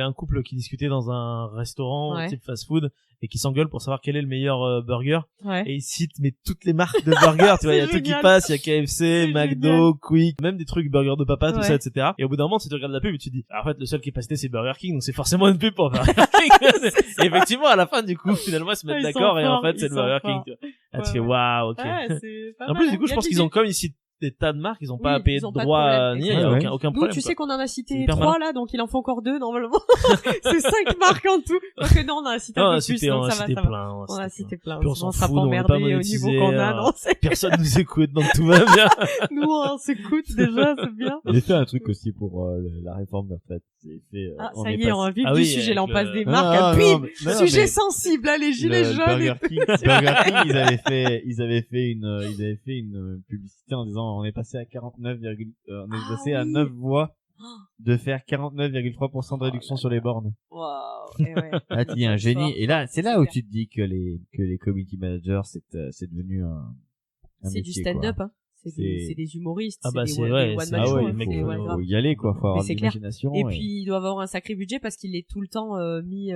un couple qui discutait dans un restaurant Ouais. type fast-food et qui s'engueule pour savoir quel est le meilleur burger Ouais. et ils citent mais toutes les marques de burgers, tu vois, il y a C'est tout qui génial. passe, il y a KFC, C'est McDo, Quick, même des trucs burger de papa, tout Ouais. ça, etc. Et au bout d'un moment, si tu regardes la pub et tu te dis, ah, en fait, le seul qui est passé c'est Burger King, donc c'est forcément une pub pour Burger King. Et effectivement, à la fin, du coup, finalement, ils se mettent Ils sont d'accord et en forts, fait, c'est ils le sont Burger forts. King. Tu vois. Là, tu Ouais, fais ouais. waouh, ok. Ouais, c'est pas En mal, plus, hein. du coup, Il y je a pense de qu'ils ont, l'idée. comme ils citent des tas de marques, ils ont pas Oui, à payer ils de ont pas de droits problème, ni il y a exactement. aucun Nous, problème. tu sais quoi. qu'on en a C'est cité hyper 3 malin. là, donc il en faut encore 2 normalement. C'est 5 marques en tout. Donc non, on en a cité Non, un on peu a plus, cité, donc on a ça va, cité ça va. plein. On a cité plein. Puis on Sinon, s'en sera fout, pas on est pas emmerdé au niveau qu'on a, monétisé, non, c'est... Personne nous écoute, donc tout va bien. Nous, on s'écoute déjà, c'est bien. J'ai fait un truc aussi pour la réforme des retraites. J'ai fait, Ah, on ça est y est, on passé- va vivre Ah du oui, sujet, là, on avec passe le- des Non, marques. non, Puis, non, mais- non, sujet mais- sensible, là, les gilets le jaunes. et Burger tout. King, Burger King, ils avaient fait une publicité en disant on est passé à 49, on est Ah passé à oui. 9 voix de faire 49,3% de réduction sur les bornes. Waouh, eh ouais. Ah, tu dis un Fort, génie. Et là, c'est là super. où tu te dis que les community managers, c'est devenu un C'est du métier, stand-up, quoi. hein. C'est- C'est des humoristes, Ah bah, c'est c'est des vrai, one c'est- man Ah show, ouais, hein, les mecs, c'est des one faut grab. faut y aller, quoi. Faut avoir de c'est clair. l'imagination. Et puis, il doit avoir un sacré budget parce qu'il est tout le temps mis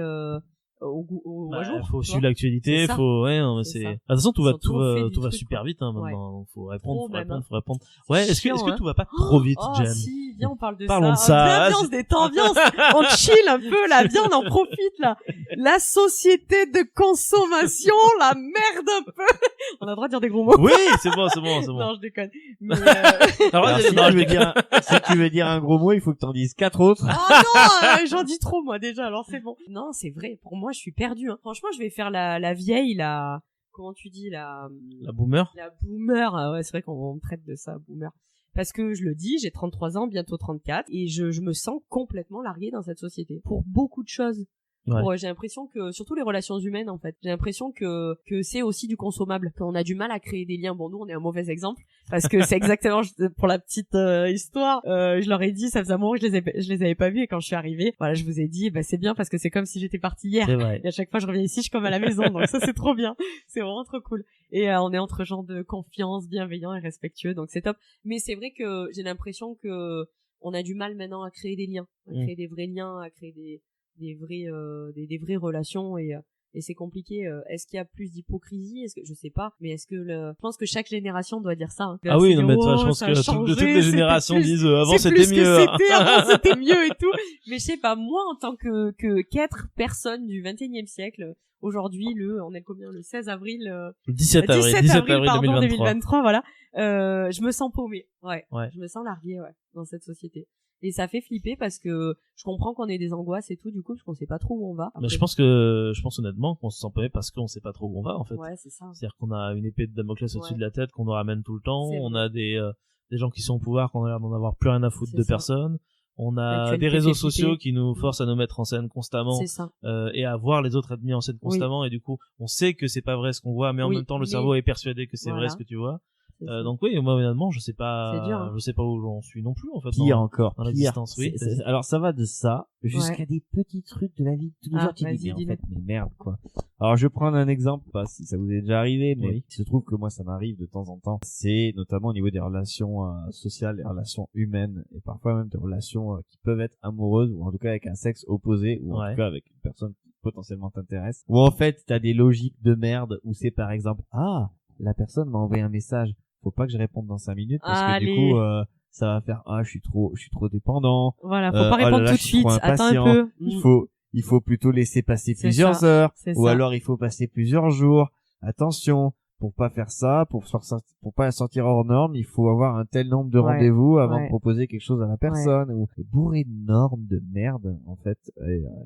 au Bah, jour. faut tu suivre vois. l'actualité, C'est ça. faut, ouais, non, mais C'est c'est, ça. de toute façon, tout Ils va, ont toujours fait du tout va truc, super quoi. vite, hein, Ouais. maintenant. Faut répondre, Trop même, hein. faut répondre. Ouais, est-ce Chiant, que hein. tout va pas trop vite, Oh, Jen? si, viens, on parle de Parlons ça. de ça. Ambiance, ambiance. On chill un peu, là. Viens, on en profite, là. La société de consommation, la merde un peu. On a le droit de dire des gros mots. Oui, c'est bon, c'est bon, c'est bon. Non, je déconne. Mais, Alors, Alors, vas-y, si, non, tu je veux déconne. dire, si tu veux dire un gros mot, il faut que t'en dises 4 autres. oh non, j'en dis trop, moi, déjà, alors c'est bon. Non, c'est vrai. Pour moi, je suis perdue, hein. Franchement, je vais faire la vieille, comment tu dis, La boomer. la boomer. Ah ouais, c'est vrai qu'on me traite de ça, boomer. Parce que je le dis, j'ai 33 ans, bientôt 34, et je me sens complètement larguée dans cette société. Pour beaucoup de choses. Ouais. J'ai l'impression que, surtout les relations humaines, en fait, j'ai l'impression que c'est aussi du consommable, qu'on a du mal à créer des liens. Bon, nous, on est un mauvais exemple, parce que c'est exactement, pour la petite histoire, je leur ai dit, ça faisait un moment que je les avais pas vus, et quand je suis arrivée, voilà, je vous ai dit, bah c'est bien, parce que c'est comme si j'étais partie hier. C'est vrai. Et à chaque fois, je reviens ici, je suis comme à la maison, donc ça, c'est trop bien. C'est vraiment trop cool. Et on est entre gens de confiance, bienveillants et respectueux, donc c'est top. Mais c'est vrai que j'ai l'impression que on a du mal maintenant à créer des liens, à créer des vrais liens, à créer des vraies relations, et et c'est compliqué. Est-ce qu'il y a plus d'hypocrisie? Est-ce que je sais pas, mais je pense que chaque génération doit dire ça. Hein. Ah oui, non mais toi, je pense que toutes les générations disent avant c'était mieux. Avant c'était mieux et tout. Mais je sais pas, moi en tant qu'être personne du 21e siècle, aujourd'hui on est combien, le 16 avril le 17 avril 2023, voilà. Je me sens paumée. Ouais. Je me sens larguée dans cette société. Et ça fait flipper parce que je comprends qu'on ait des angoisses et tout, du coup, parce qu'on sait pas trop où on va. Après, mais je pense honnêtement qu'on se sent paumé parce qu'on sait pas trop où on va, en fait. Ouais, c'est ça. C'est-à-dire qu'on a une épée de Damoclès au-dessus de la tête qu'on nous ramène tout le temps. On a des gens qui sont au pouvoir qu'on a l'air d'en avoir plus rien à foutre de personne. On a des réseaux sociaux qui nous forcent à nous mettre en scène constamment et à voir les autres être mis en scène constamment et du coup on sait que c'est pas vrai ce qu'on voit mais en même temps le cerveau est persuadé que c'est vrai ce que tu vois. Donc oui, moi honnêtement, je sais pas où j'en suis non plus en fait. Pire encore, dans l'existence, oui. Alors ça va de ça jusqu'à des petits trucs de la vie de tous les jours. Tu dis mais merde quoi. Alors je vais prendre un exemple, pas si ça vous est déjà arrivé, mais il se trouve que moi ça m'arrive de temps en temps. C'est notamment au niveau des relations sociales, des relations humaines et parfois même des relations qui peuvent être amoureuses ou en tout cas avec un sexe opposé ou en tout cas avec une personne qui potentiellement t'intéresse. Ou en fait t'as des logiques de merde où c'est par exemple la personne m'a envoyé un message. Faut pas que je réponde dans 5 minutes parce que du coup ça va faire je suis trop dépendant. Voilà, faut pas répondre tout de suite, attends un peu. Il faut plutôt laisser passer plusieurs heures ou alors il faut passer plusieurs jours. Attention, pour pas faire ça, pour pas sortir hors norme, il faut avoir un tel nombre de rendez-vous avant de proposer quelque chose à la personne ou bourré de normes de merde en fait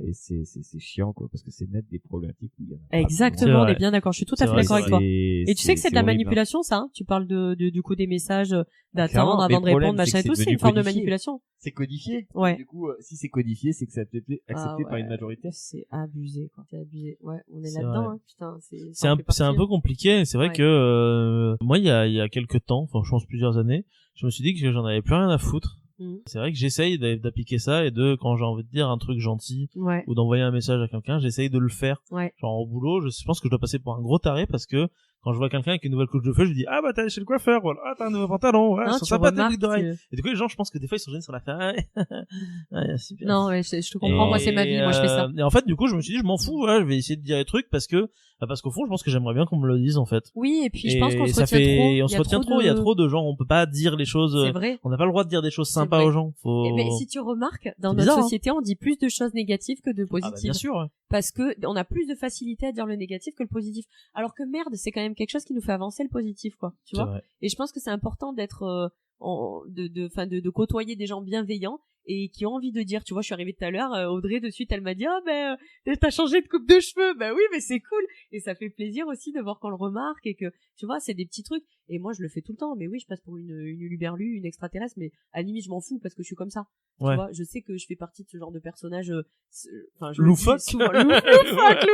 et c'est chiant quoi parce que c'est mettre des problématiques où il y en a exactement, on est bien d'accord, je suis tout à fait d'accord avec toi. Et tu sais que c'est de la manipulation ça, hein. Tu parles du coup des messages d'attendre avant de répondre machin et tout, c'est une forme de manipulation. C'est codifié. Du coup si c'est codifié, c'est que ça peut être accepté par une majorité. C'est abusé quoi. C'est abusé. Ouais, on est là-dedans hein. Putain, c'est un peu compliqué, c'est vrai que moi il y a quelques temps, enfin je pense plusieurs années, je me suis dit que j'en avais plus rien à foutre. C'est vrai que j'essaye d'appliquer ça et quand j'ai envie de dire un truc gentil ou d'envoyer un message à quelqu'un, j'essaye de le faire. Genre au boulot, je pense que je dois passer pour un gros taré parce que quand je vois quelqu'un avec une nouvelle couche de feu, je lui dis bah t'es allé chez le coiffeur, voilà, t'as un nouveau pantalon, ils sont sympas tes boucles d'oreilles. Et du coup les gens je pense que des fois ils sont gênés sur la faire. Super. Non, je te comprends, moi c'est ma vie, moi je fais ça. Et en fait du coup je me suis dit je m'en fous, je vais essayer de dire des trucs parce qu'au fond je pense que j'aimerais bien qu'on me le dise en fait. Oui, et puis je pense qu'on se retient trop. Il y a trop de gens, on peut pas dire les choses. C'est vrai. On n'a pas le droit de dire des choses sympas aux gens. Mais si tu remarques, dans notre société, on dit plus de choses négatives que de positives. Bien sûr. Parce que on a plus de facilité à dire le négatif que le positif. Alors que merde, c'est quand même quelque chose qui nous fait avancer le positif, quoi. Tu vois. Et je pense que c'est important d'être, de côtoyer des gens bienveillants et qui ont envie de dire, tu vois, je suis arrivée tout à l'heure, Audrey de suite elle m'a dit t'as changé de coupe de cheveux. Oui, mais c'est cool et ça fait plaisir aussi de voir qu'on le remarque et que tu vois, c'est des petits trucs et moi je le fais tout le temps, mais oui, je passe pour une uluberlue, une extraterrestre, mais à la limite je m'en fous parce que je suis comme ça. Tu vois, je sais que je fais partie de ce genre de personnage loufoque. Loufoque.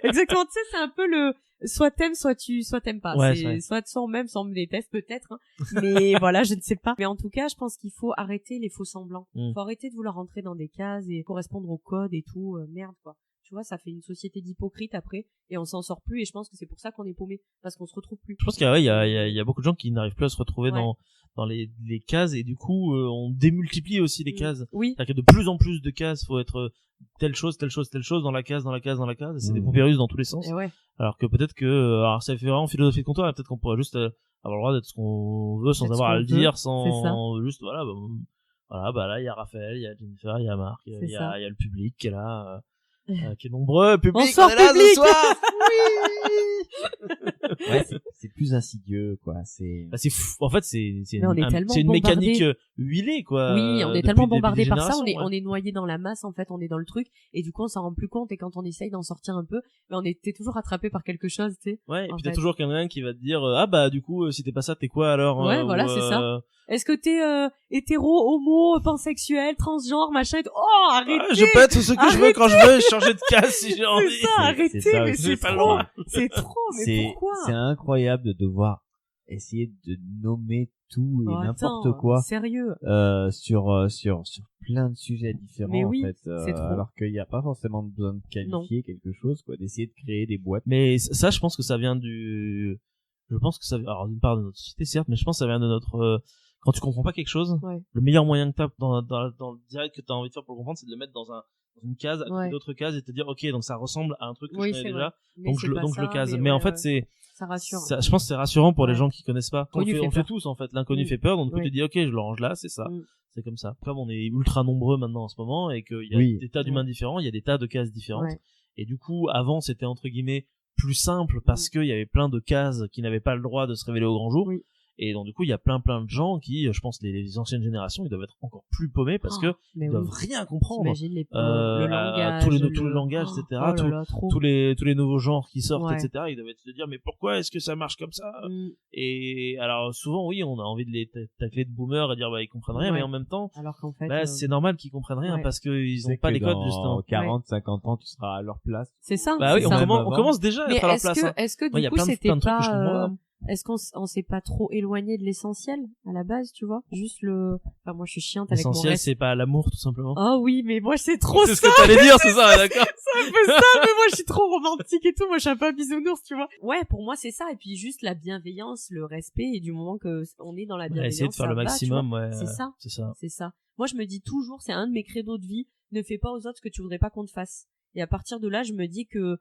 Exactement, tu sais, c'est un peu le soit t'aimes soit t'aimes pas. Soit on m'aime, soit on me déteste peut-être hein. Mais voilà, je ne sais pas. Mais en tout cas, je pense qu'il faut arrêter les faux semblants. Faut arrêter de vouloir rentrer dans des cases et correspondre au code et tout, merde quoi. Tu vois, ça fait une société d'hypocrites après et on s'en sort plus et je pense que c'est pour ça qu'on est paumé parce qu'on se retrouve plus. Je pense qu'il y a beaucoup de gens qui n'arrivent plus à se retrouver dans les cases et du coup on démultiplie aussi les cases. Oui. C'est-à-dire que de plus en plus de cases, faut être telle chose dans la case et c'est des poupées russes dans tous les sens. Alors que peut-être que ça fait vraiment philosophie de comptoir, peut-être qu'on pourrait juste avoir le droit d'être ce qu'on veut sans avoir à le dire, sans juste là il y a Raphaël, il y a Jennifer, il y a Marc, il y a le public qui est là. Qui est nombreux, public, bonsoir, on est là public. ce soir. Oui. C'est plus insidieux, quoi. C'est fou. En fait, c'est une mécanique huilée, quoi. Oui, on est tellement bombardé par ça, on est noyé dans la masse, en fait, on est dans le truc, et du coup, on s'en rend plus compte, et quand on essaye d'en sortir un peu, mais t'es toujours attrapé par quelque chose, tu sais. Ouais, et puis t'as toujours quelqu'un qui va te dire, du coup, si t'es pas ça, t'es quoi alors? Ouais, voilà, c'est ça. Est-ce que t'es hétéro, homo, pansexuel, transgenre, machin? Oh, arrêtez! Je peux être ce que je veux quand je veux, changer de case si j'ai envie. C'est ça, arrêtez, mais c'est trop. C'est trop, mais pourquoi? C'est incroyable de devoir essayer de nommer tout et n'importe quoi. Sérieux. Sur plein de sujets différents, mais oui, en fait. Alors qu'il n'y a pas forcément besoin de qualifier quelque chose, quoi, d'essayer de créer des boîtes. Mais ça, je pense que ça vient alors d'une part de notre société, certes, mais je pense que ça vient de notre, quand tu comprends pas quelque chose, le meilleur moyen que t'as dans le direct que t'as envie de faire pour le comprendre, c'est de le mettre dans une case à côté d'autres cases et te dire ok, donc ça ressemble à un truc que je connais déjà, donc je le case. Mais en fait ça rassure. Je pense que c'est rassurant pour les gens qui connaissent pas. On le fait tous en fait. L'inconnu fait peur, donc tu te dis ok, je le range là, c'est ça. C'est comme ça. Comme on est ultra nombreux maintenant en ce moment et qu'il y a des tas d'humains différents, il y a des tas de cases différentes. Et du coup, avant c'était entre guillemets plus simple parce qu'il y avait plein de cases qui n'avaient pas le droit de se révéler au grand jour. Et donc du coup il y a plein de gens qui, je pense les anciennes générations, ils doivent être encore plus paumés parce que ils doivent rien comprendre. Le langage, tous les langages, etc. Tous les nouveaux genres qui sortent, etc. Ils doivent se dire mais pourquoi est-ce que ça marche comme ça? Et alors souvent oui, on a envie de les tacler de boomers et dire bah ils comprennent rien, mais en même temps, alors qu'en fait, c'est normal qu'ils comprennent rien parce que ils ont pas les codes justement. 40, 50 ans, tu seras à leur place. C'est ça. Bah oui, on commence déjà à être à leur place. Est-ce que du coup c'était pas est-ce qu'on s'est pas trop éloigné de l'essentiel à la base, tu vois? Juste enfin moi je suis chiante avec mon reste. L'essentiel c'est pas l'amour tout simplement. Oh oui, mais moi c'est trop ça. C'est ce que t'allais dire, c'est ça, d'accord. C'est un peu ça, mais moi je suis trop romantique et tout, moi je suis un peu bisounours, tu vois. Ouais, pour moi c'est ça, et puis juste la bienveillance, le respect, et du moment que on est dans la bienveillance, essayer de faire le maximum, c'est ça. Moi je me dis toujours, c'est un de mes credos de vie, ne fais pas aux autres ce que tu voudrais pas qu'on te fasse. Et à partir de là, je me dis que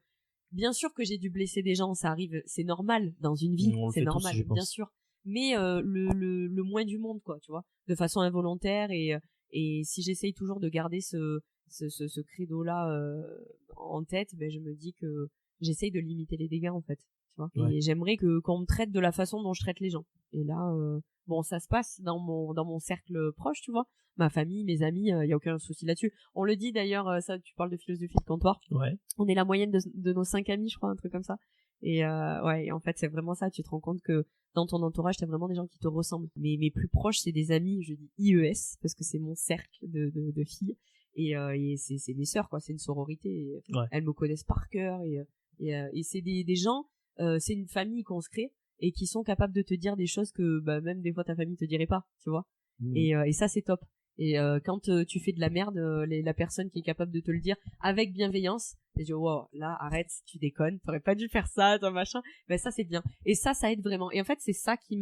bien sûr que j'ai dû blesser des gens, ça arrive, c'est normal dans une vie, c'est normal, bien sûr. Mais le moins du monde, quoi, tu vois, de façon involontaire, et si j'essaye toujours de garder ce credo-là en tête, ben je me dis que j'essaye de limiter les dégâts en fait, tu vois. Et j'aimerais qu'on me traite de la façon dont je traite les gens. Et là, bon, ça se passe dans mon cercle proche, tu vois. Ma famille, mes amis, y a aucun souci là-dessus. On le dit d'ailleurs, ça, tu parles de philosophie de comptoir. On est la moyenne de nos 5 amis, je crois, un truc comme ça. Et en fait, c'est vraiment ça. Tu te rends compte que dans ton entourage, t'as vraiment des gens qui te ressemblent. Mais mes plus proches, c'est des amis, je dis IES, parce que c'est mon cercle de filles. Et c'est mes sœurs, quoi. C'est une sororité. Et elles me connaissent par cœur. Et c'est des gens, c'est une famille qu'on se crée et qui sont capables de te dire des choses que même des fois ta famille te dirait pas, tu vois. Et ça, c'est top. Et quand tu fais de la merde, la personne qui est capable de te le dire avec bienveillance, et je dis wow, là arrête, tu déconnes, t'aurais pas dû faire ça, toi machin. Ben ça c'est bien. Et ça aide vraiment. Et en fait c'est ça qui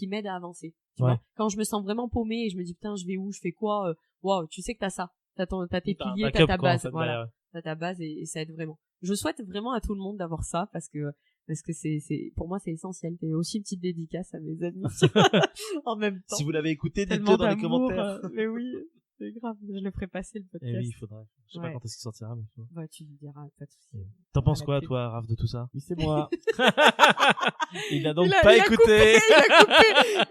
m'aide à avancer. Tu vois, quand je me sens vraiment paumée et je me dis putain je vais où, je fais quoi, wow, tu sais que t'as ça, t'as tes piliers, t'as ta base, voilà, t'as ta base et ça aide vraiment. Je souhaite vraiment à tout le monde d'avoir ça parce que c'est pour moi c'est essentiel. Et aussi une petite dédicace à mes amis en même temps. Si vous l'avez écouté, dites-le dans les commentaires. Mais oui, c'est grave, je le ferai passer le podcast. Et oui, il faudrait. Je sais pas quand est-ce qu'il sortira, mais tu lui diras, pas de souci. T'en penses quoi, toi, Raph, de tout ça? Oui, c'est moi. Il n'a donc pas écouté.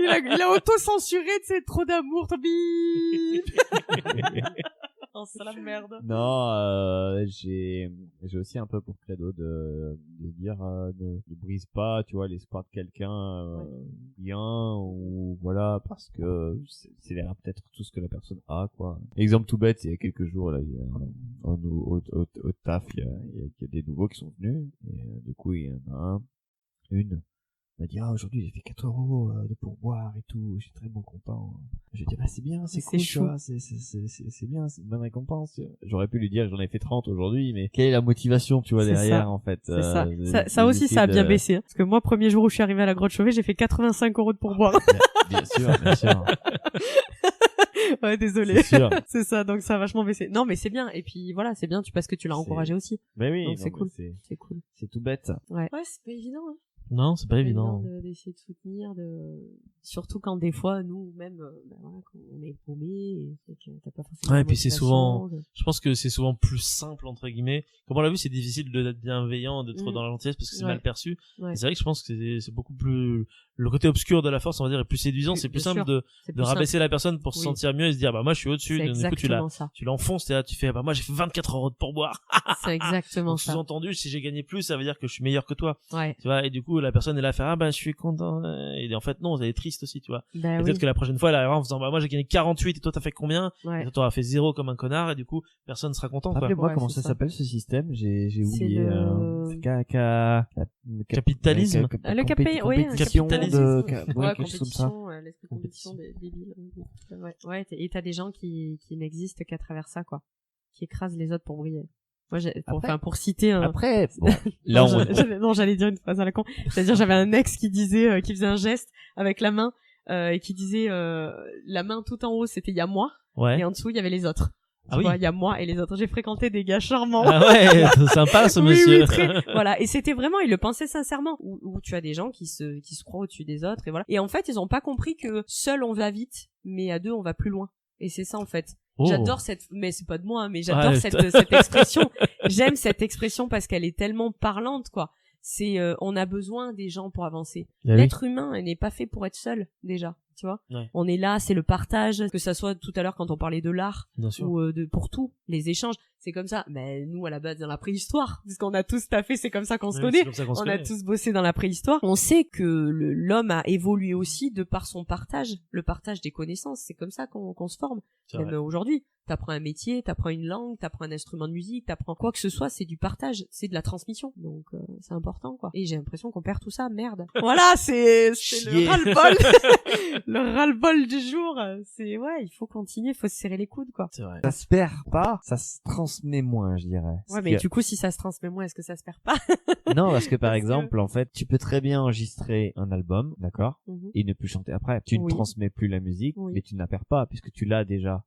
Il a auto-censuré, c'est trop d'amour, bip. Oh, c'est la merde. Non, j'ai aussi un peu pour credo de dire ne brise pas, tu vois, l'espoir de quelqu'un bien, ou voilà, parce que c'est peut-être tout ce que la personne a, quoi. Exemple tout bête, il y a quelques jours là, il y a au taf, il y a des nouveaux qui sont venus, et du coup il y en a une m'a dit aujourd'hui j'ai fait 4 € de pourboire et tout, je suis très bon content. Je dis c'est bien, c'est cool, tu vois, c'est bien, c'est une bonne récompense. J'aurais pu lui dire j'en ai fait 30 aujourd'hui, mais quelle est la motivation, tu vois, derrière ça, en fait. C'est ça aussi ça a bien baissé, hein. Parce que moi premier jour où je suis arrivé à la Grotte Chauvet, j'ai fait 85 € de pourboire. Bien sûr. Ouais, désolé. C'est ça, donc ça a vachement baissé. Non, mais c'est bien. Et puis voilà, c'est bien parce que tu l'as encouragé aussi. Mais oui, donc c'est cool. C'est cool. C'est tout bête. Ouais, c'est pas évident, hein. Non, c'est pas évident. D'essayer de soutenir, surtout quand des fois, nous, même, voilà, quand on est paumé et que t'as pas forcément. Ouais, et puis c'est souvent, je pense que c'est souvent plus simple, entre guillemets. Comme on l'a vu, c'est difficile d'être bienveillant, d'être dans la gentillesse parce que c'est mal perçu. C'est vrai que je pense que c'est beaucoup plus, le côté obscur de la force, on va dire, est plus séduisant. C'est plus simple de rabaisser la personne pour se sentir mieux et se dire, moi, je suis au-dessus. Du coup, tu l'enfonces, tu fais, moi, j'ai fait 24 € de pourboire. C'est exactement ça. Sous-entendu, si j'ai gagné plus, ça veut dire que je suis meilleur que toi. Ouais. Tu vois, et du coup, la personne est là à faire, je suis content. Et en fait, non, elle est triste aussi, tu vois. Peut-être que la prochaine fois, elle arrivera en faisant, moi, j'ai gagné 48 et toi, t'as fait combien? Et toi, t'auras fait 0 comme un connard et du coup, personne sera content, quoi. Rappelez-moi comment ça s'appelle ce système, j'ai oublié. Capitalisme. Le capitalisme, oui. Capitalisme. L'esprit compétition débile. Ouais, et t'as des gens qui n'existent qu'à travers ça, quoi. Qui écrasent les autres pour briller. Moi, pour citer après, bon, là, j'allais dire une phrase à la con. C'est-à-dire, j'avais un ex qui disait, qui faisait un geste avec la main, et qui disait la main tout en haut c'était il y a moi Ouais. et en dessous il y avait les autres. Ah oui. Il y a moi et les autres. J'ai fréquenté des gars charmants. Ah ouais, c'est sympa ce monsieur. Oui, très. Voilà. Et c'était vraiment, il le pensait sincèrement. Où tu as des gens qui se croient au-dessus des autres et voilà. Et en fait, ils ont pas compris que seul on va vite, mais à deux on va plus loin. Et c'est ça en fait. Oh. J'adore mais c'est pas de moi, hein, mais j'adore cette expression. J'aime cette expression parce qu'elle est tellement parlante, quoi. C'est, on a besoin des gens pour avancer. Ah L'être humain, elle n'est pas fait pour être seul, déjà. Tu vois, ouais. On est là, c'est le partage, que ça soit tout à l'heure quand on parlait de l'art ou pour tout, les échanges, c'est comme ça. Mais nous à la base dans la préhistoire, puisqu'on a tous taffé, c'est comme ça qu'on se connaît. On a tous bossé dans la préhistoire. On sait que l'homme a évolué aussi de par son partage, le partage des connaissances. C'est comme ça qu'on se forme. Même aujourd'hui, t'apprends un métier, t'apprends une langue, t'apprends un instrument de musique, t'apprends quoi que ce soit, c'est du partage, c'est de la transmission. Donc c'est important quoi. Et j'ai l'impression qu'on perd tout ça, merde. Voilà, c'est le ras-le-bol. Le ras-le-bol du jour, c'est il faut continuer, il faut se serrer les coudes quoi. C'est vrai. Ça se perd pas, ça se transmet moins, je dirais. Ouais, mais du coup si ça se transmet moins, est-ce que ça se perd pas? Non, parce que par exemple, en fait, tu peux très bien enregistrer un album, d'accord, et ne plus chanter après. Tu ne transmets plus la musique, mais tu ne la perds pas puisque tu l'as déjà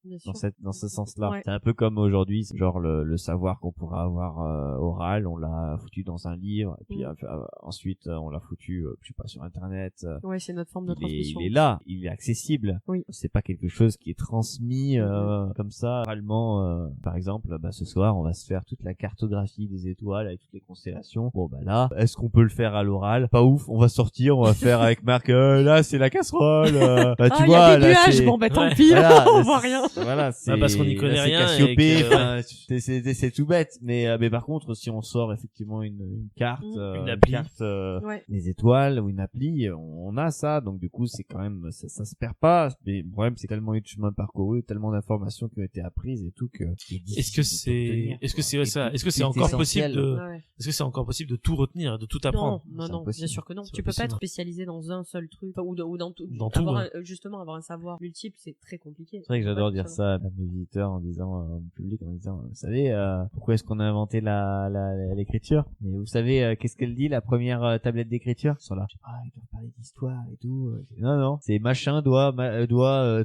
dans ce sens-là. Ouais. C'est un peu comme aujourd'hui, genre le savoir qu'on pourrait avoir oral, on l'a foutu dans un livre et puis ensuite on l'a foutu je sais pas sur internet. Ouais, c'est notre forme de transmission. Il est là, il est accessible. Oui. C'est pas quelque chose qui est transmis comme ça oralement. Par exemple, ce soir, on va se faire toute la cartographie des étoiles avec toutes les constellations. Bon là, est-ce qu'on peut le faire à l'oral? Pas ouf, on va sortir, on va faire avec Marc là c'est la casserole. Tu vois, y a des nuages, bon tant pis, voilà, on voit rien. Voilà, c'est parce qu'on n'y connaît rien. C'est tout bête, mais par contre, si on sort effectivement une carte, une appli, des étoiles ou une appli, on a ça, donc du coup c'est quand même ça se perd pas, mais le problème c'est tellement eu de chemin parcouru, tellement d'informations qui ont été apprises et tout que est-ce que c'est encore possible de tout retenir, de tout apprendre? Non, bien sûr que non. Tu peux pas être spécialisé dans un seul truc ou dans tout. Justement avoir un savoir multiple, c'est très compliqué. C'est vrai que j'adore dire ça à mes visiteurs en disant au public, en disant vous savez pourquoi est-ce qu'on a inventé l'écriture? Et vous savez qu'est-ce qu'elle dit la première tablette d'écriture? Ils sont là, ils doivent parler d'histoire et tout. Non, c'est machin doit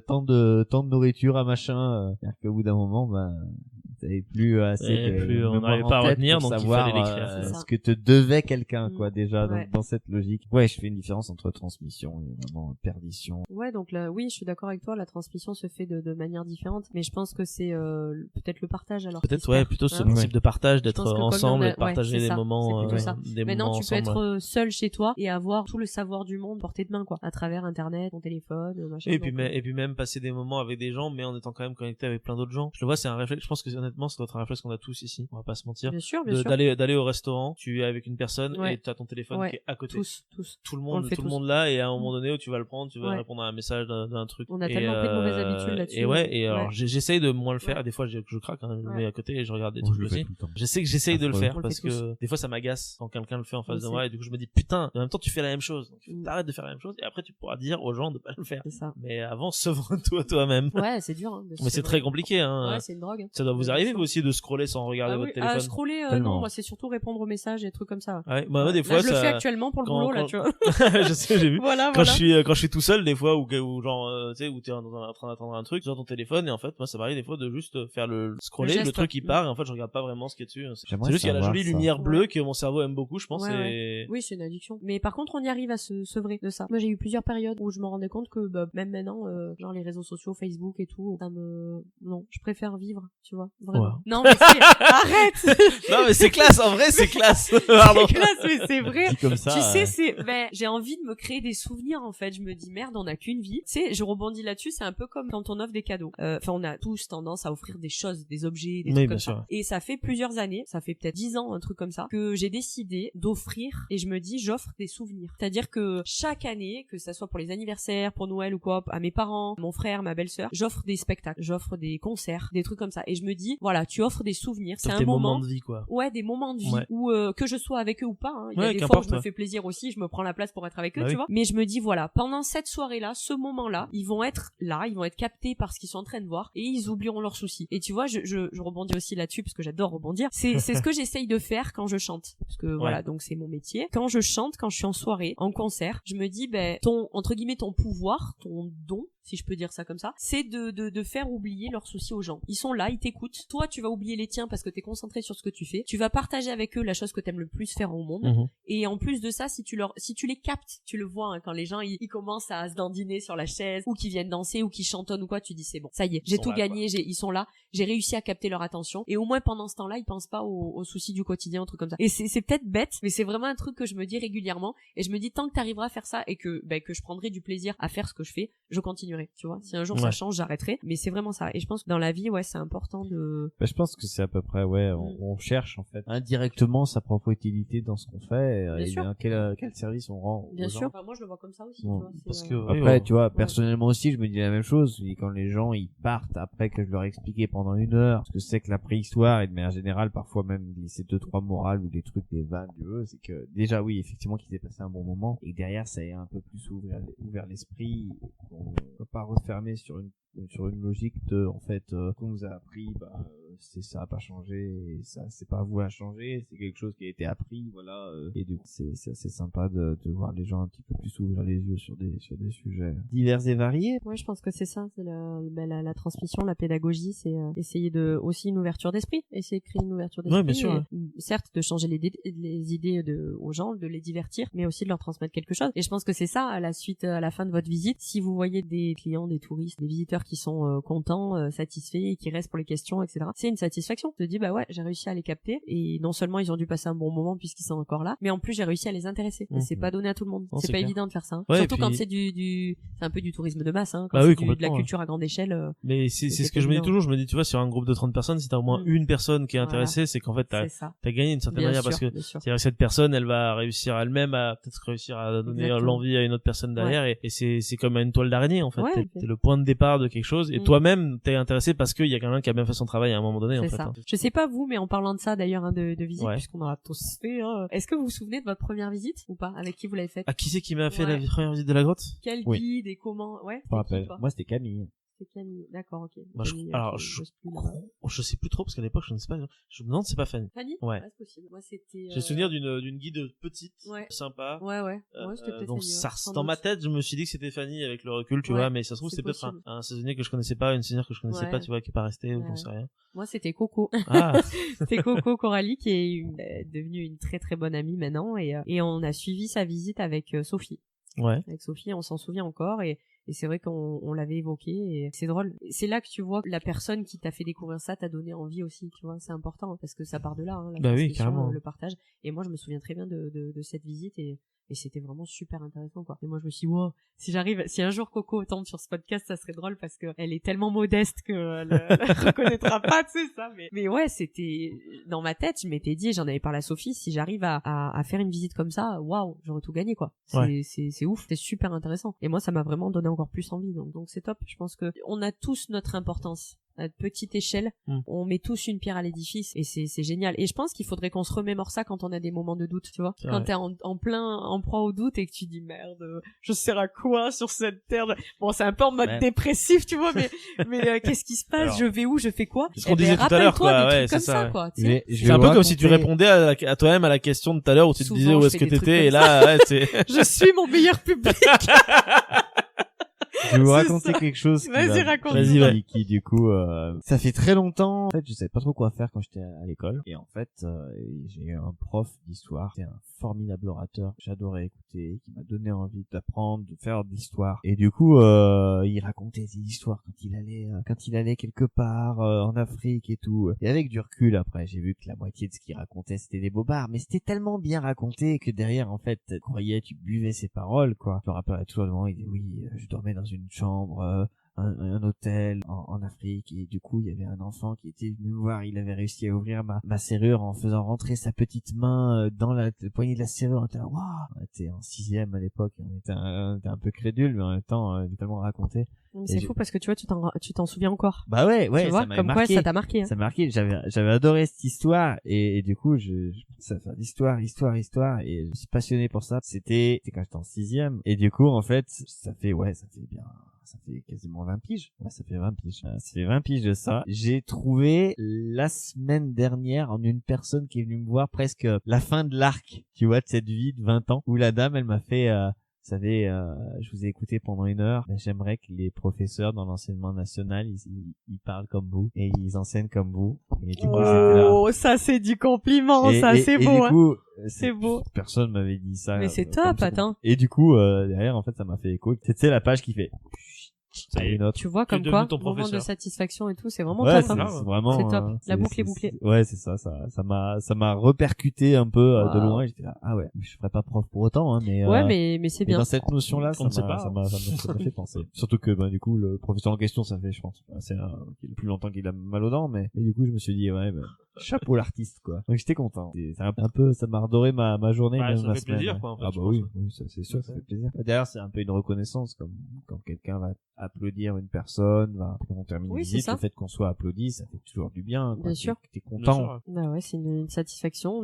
tant de nourriture à machin. C'est-à-dire qu'au bout d'un moment, t'avais plus assez on n'arrivait pas à retenir, donc savoir, il fallait l'écrire. Ce que te devait quelqu'un, quoi, déjà, dans cette logique. Ouais, je fais une différence entre transmission et vraiment perdition. Ouais, donc là, oui, je suis d'accord avec toi, la transmission se fait de manière différente, mais je pense que c'est peut-être le partage alors. Peut-être, plutôt ce principe de partage, d'être ensemble et de partager des moments. Maintenant, tu peux être seul chez toi et avoir tout le savoir du monde porté de main, quoi, à travers Internet, ton téléphone, machin. Et puis même passer des moments avec des gens, mais en étant quand même connecté avec plein d'autres gens. Je le vois, c'est un réflexe. Je pense que honnêtement, c'est notre réflexe qu'on a tous ici. On va pas se mentir. Bien sûr. D'aller au restaurant, tu es avec une personne et t'as ton téléphone qui est à côté. Tous. Tout le monde là, et à un moment donné où tu vas le prendre, tu vas répondre à un message d'un truc. On a tellement pris de mauvaises habitudes là-dessus. Alors j'essaye de moins le faire. Des fois, je craque, je me mets à côté et je regarde des trucs aussi. Je sais que j'essaye de le faire parce que des fois ça m'agace quand quelqu'un le fait en face de moi et du coup je me dis putain, en même temps tu fais la même chose. Donc t'arrêtes de faire la même chose et après tu pourras dire aux gens de pas le faire. C'est ça. Mais avant, sauve-toi toi-même. Ouais, c'est dur. Mais c'est très compliqué. Ouais, c'est une drogue. Ça doit vous arriver vous aussi de scroller sans regarder votre téléphone? Scroller, non, moi c'est surtout répondre aux messages et des trucs comme ça. Ouais, moi des fois je le fais actuellement pour le boulot là, tu vois. Je sais, j'ai vu. Voilà. Quand je suis tout seul des fois ou genre tu sais où t'es en train d'attendre un truc, tu as ton téléphone et en fait moi ça m'arrive des fois de juste faire le scroller, le truc il part et en fait je regarde pas vraiment ce qui est dessus. C'est juste qu'il y a la jolie lumière bleue que mon cerveau aime beaucoup, je pense. Oui, c'est une addiction. Mais par contre, on y arrive à se sevrer de ça. Moi, j'ai eu plusieurs périodes où je me rendais compte que même maintenant, genre les réseaux sociaux, Facebook et tout, non, je préfère vivre, tu vois, vraiment. Wow. Non, mais arrête. Non, mais c'est classe, en vrai, c'est classe. Pardon. C'est classe, mais c'est vrai. Comme ça, tu sais, j'ai envie de me créer des souvenirs, en fait. Je me dis, merde, on n'a qu'une vie. Tu sais, je rebondis là-dessus, c'est un peu comme quand on offre des cadeaux. Enfin, on a tous tendance à offrir des choses, des objets, des trucs comme ça. Et ça fait plusieurs années, ça fait peut-être 10 ans, un truc comme ça, que j'ai décidé d'offrir, et je me dis, j'offre des souvenirs. C'est-à-dire que chaque année, que ça soit pour les anniversaires, pour Noël ou quoi, à mes parents, mon frère, ma belle-sœur, j'offre des spectacles, j'offre des concerts, des trucs comme ça. Et je me dis, dis, voilà, tu offres des souvenirs. C'est un tes moment moments de vie, quoi. Ouais, des moments de vie Ouais. où que je sois avec eux ou pas. Hein. Il y a Ouais, des fois où qu'importe, je me ouais. fais plaisir aussi, je me prends la place pour être avec eux, Bah tu oui. vois. Mais je me dis, voilà, pendant cette soirée-là, ce moment-là, ils vont être là, ils vont être captés par ce qu'ils sont en train de voir et ils oublieront leurs soucis. Et tu vois, je rebondis aussi là-dessus parce que j'adore rebondir. C'est ce que j'essaye de faire quand je chante. Parce que voilà, donc c'est mon métier. Quand je chante, quand je suis en soirée, en concert, je me dis, ben, entre guillemets, ton pouvoir, ton don, si je peux dire ça comme ça, c'est de faire oublier leurs soucis aux gens. Ils sont là, ils t'écoutent. Toi, tu vas oublier les tiens parce que t'es concentré sur ce que tu fais. Tu vas partager avec eux la chose que t'aimes le plus faire au monde. Mhm. Et en plus de ça, si tu les captes, tu le vois, hein, quand les gens, ils commencent à se dandiner sur la chaise, ou qu'ils viennent danser, ou qu'ils chantonnent ou quoi, tu dis c'est bon, ça y est, j'ai tout là, gagné, ils sont là, j'ai réussi à capter leur attention. Et au moins pendant ce temps-là, ils pensent pas aux soucis du quotidien, un truc comme ça. Et c'est peut-être bête, mais c'est vraiment un truc que je me dis régulièrement. Et je me dis, tant que t'arriveras à faire ça et que je prendrai du plaisir à faire ce que je fais, je continuerai, tu vois. Si un jour ça change, j'arrêterai. Mais c'est vraiment ça. Et je pense que dans la vie, ouais, c'est important de... je pense que c'est à peu près, on cherche, en fait, indirectement sa propre utilité dans ce qu'on fait, et bien, quel service on rend aux Bien gens. sûr. Enfin, moi, je le vois comme ça aussi, Bon. tu vois. Parce que, Après, tu vois, personnellement aussi, je me dis la même chose. Et quand les gens, ils partent après que je leur ai expliqué pendant 1 heure ce que c'est que la préhistoire, et de manière générale, parfois même ces 2-3 morales ou des trucs, des vannes, c'est que déjà, oui, effectivement, qu'ils aient passé un bon moment, et que derrière, ça ait un peu plus ouvert l'esprit. On peut pas refermer sur une logique de, en fait, qu'on nous a appris, ça a pas changé, et ça, c'est pas voué à changer, c'est quelque chose qui a été appris, voilà, et du coup, c'est assez sympa de voir les gens un petit peu plus ouvrir les yeux sur des sujets divers et variés. Ouais, je pense que c'est ça, c'est la transmission, la pédagogie, c'est essayer aussi une ouverture d'esprit, essayer de créer une ouverture d'esprit. Ouais, bien sûr. Certes, de changer les idées aux gens, de les divertir, mais aussi de leur transmettre quelque chose. Et je pense que c'est ça, à la fin de votre visite, si vous voyez des clients, des touristes, des visiteurs qui sont contents, satisfaits, et qui restent pour les questions, etc. C'est une satisfaction. Tu te dis, bah ouais, j'ai réussi à les capter, et non seulement ils ont dû passer un bon moment puisqu'ils sont encore là, mais en plus j'ai réussi à les intéresser. Et c'est pas donné à tout le monde. Non, c'est pas clair. évident de faire ça. Hein. Ouais, Surtout puis... quand c'est c'est un peu du tourisme de masse, hein. Quand bah oui, c'est de la culture à grande échelle. Mais c'est ce que je me dis toujours. Je me dis, tu vois, sur un groupe de 30 personnes, si t'as au moins une personne qui est intéressée, c'est qu'en fait t'as gagné d'une certaine manière, parce que c'est-à-dire que cette personne, elle va réussir elle-même à peut-être réussir à donner l'envie à une autre personne derrière, et c'est comme une toile d'araignée en fait. T'es le point de départ de quelque chose, et toi-même t'es intéressé parce qu'il y a quelqu'un qui a bien fait son travail à un moment donné. En fait. Ça. Je sais pas vous, mais en parlant de ça d'ailleurs, hein, de visite, puisqu'on en a tous fait. Hein, est-ce que vous vous souvenez de votre première visite ou pas? Avec qui vous l'avez faite? Ah, qui c'est qui m'a fait la première visite de la grotte? Quel guide et comment? Ouais. Je me rappelle. Moi, c'était Camille. D'accord, ok. Bah, je sais plus trop parce qu'à l'époque je connaissais pas. Je me demande si c'est pas Fanny. Fanny? Ouais. C'est possible. Moi c'était. J'ai le souvenir d'une guide petite, sympa. Ouais. C'était peut-être donc Fanny, dans ma tête, je me suis dit que c'était Fanny avec le recul, tu vois, mais ça se trouve c'est peut-être un saisonnier que je connaissais pas, une saisonnière que je connaissais pas, tu vois, qui est pas restée ou qu'on sait rien. Moi c'était Coco. Ah. C'était Coco Coralie qui est devenue une très très bonne amie maintenant, et on a suivi sa visite avec Sophie. Ouais. Avec Sophie, on s'en souvient encore, et c'est vrai qu'on l'avait évoqué, et c'est drôle. C'est là que tu vois que la personne qui t'a fait découvrir ça t'a donné envie aussi, tu vois. C'est important, parce que ça part de là, hein, la transmission, le partage. Et moi, je me souviens très bien de cette visite, et c'était vraiment super intéressant, quoi. Et moi, je me suis dit, wow, si un jour Coco tombe sur ce podcast, ça serait drôle, parce que elle est tellement modeste qu'elle reconnaîtra pas, tu sais, ça. Mais ouais, c'était, dans ma tête, je m'étais dit, j'en avais parlé à Sophie, si j'arrive à faire une visite comme ça, waouh, j'aurais tout gagné, quoi. C'est ouf, c'est super intéressant. Et moi, ça m'a vraiment donné encore plus envie, donc c'est top. Je pense que on a tous notre importance. À petite échelle, on met tous une pierre à l'édifice, et c'est génial. Et je pense qu'il faudrait qu'on se remémore ça quand on a des moments de doute, tu vois. Quand t'es en proie au doute et que tu dis merde, je sers à quoi sur cette terre? Bon, c'est un peu en mode dépressif, tu vois, mais qu'est-ce qui se passe? Alors, je vais où? Je fais quoi? Ce qu'on disait tout à l'heure, quoi. Ouais, c'est ça, quoi. C'est un peu comme si tu répondais à toi-même à la question de tout à l'heure où tu te disais où est-ce que t'étais, et là, je suis mon meilleur public. Je vais vous raconter quelque chose qui du coup ça fait très longtemps, en fait je savais pas trop quoi faire quand j'étais à l'école, et en fait j'ai eu un prof d'histoire, c'était un formidable orateur, j'adorais écouter, qui m'a donné envie d'apprendre, de faire de l'histoire, et du coup il racontait des histoires quand il allait quelque part en Afrique et tout, et avec du recul après j'ai vu que la moitié de ce qu'il racontait c'était des bobards, mais c'était tellement bien raconté que derrière en fait tu buvais ses paroles, quoi. Je me rappelle toujours le moment, il dit oui, je dormais dans une chambre un hôtel en Afrique, et du coup il y avait un enfant qui était venu me voir, il avait réussi à ouvrir ma serrure en faisant rentrer sa petite main dans le poignet de la serrure. On était là, waouh, on était en 6e à l'époque, on était un peu crédule, mais en même temps tellement raconté. C'est fou parce que tu vois, tu t'en souviens encore. Bah ouais, tu vois, ça m'avait comme marqué. quoi ça t'a marqué. Hein. Ça m'a marqué. J'avais adoré cette histoire, et du coup, je pensais à faire l'histoire, et je suis passionné pour ça. C'était quand j'étais en 6e, et du coup, en fait, ça fait quasiment 20 piges. Ouais, ça fait 20 piges. Ça fait 20 piges de ça. J'ai trouvé la semaine dernière en une personne qui est venue me voir presque la fin de l'arc, tu vois, de cette vie de 20 ans, où la dame, elle m'a fait, vous savez, je vous ai écouté pendant 1 heure. Ben, j'aimerais que les professeurs dans l'enseignement national, ils parlent comme vous et ils enseignent comme vous. Et du coup, c'était là. Oh, ça c'est du compliment, c'est beau. Et du coup, c'est beau. Personne m'avait dit ça. Mais c'est top, attends. Et du coup, derrière, en fait, ça m'a fait écho. C'était la page qui fait. Ça y est. Tu vois comme quoi, moment de satisfaction et tout, c'est vraiment top. C'est vraiment. C'est top. La boucle est bouclée. Ouais, c'est ça. Ça m'a repercuté un peu de loin. J'étais là, ah ouais, je ferais pas prof pour autant, hein, mais. Ouais, mais c'est bien. Dans cette notion-là, ça m'a fait penser. Surtout que, du coup, le professeur en question, ça fait, je pense, c'est le plus longtemps qu'il a mal aux dents, mais du coup, je me suis dit, ouais, chapeau l'artiste, quoi. Donc j'étais content. C'est un peu, ça m'a redoré ma journée, même ça ma fait semaine. Plaisir, hein. quoi, en fait, ah bah oui, ça c'est sûr, ça fait plaisir. D'ailleurs, c'est un peu une reconnaissance, comme quand quelqu'un va applaudir une personne, quand on termine une visite, le fait qu'on soit applaudi, ça fait toujours du bien, quoi. Bien sûr. T'es content. Bah ouais, c'est une satisfaction,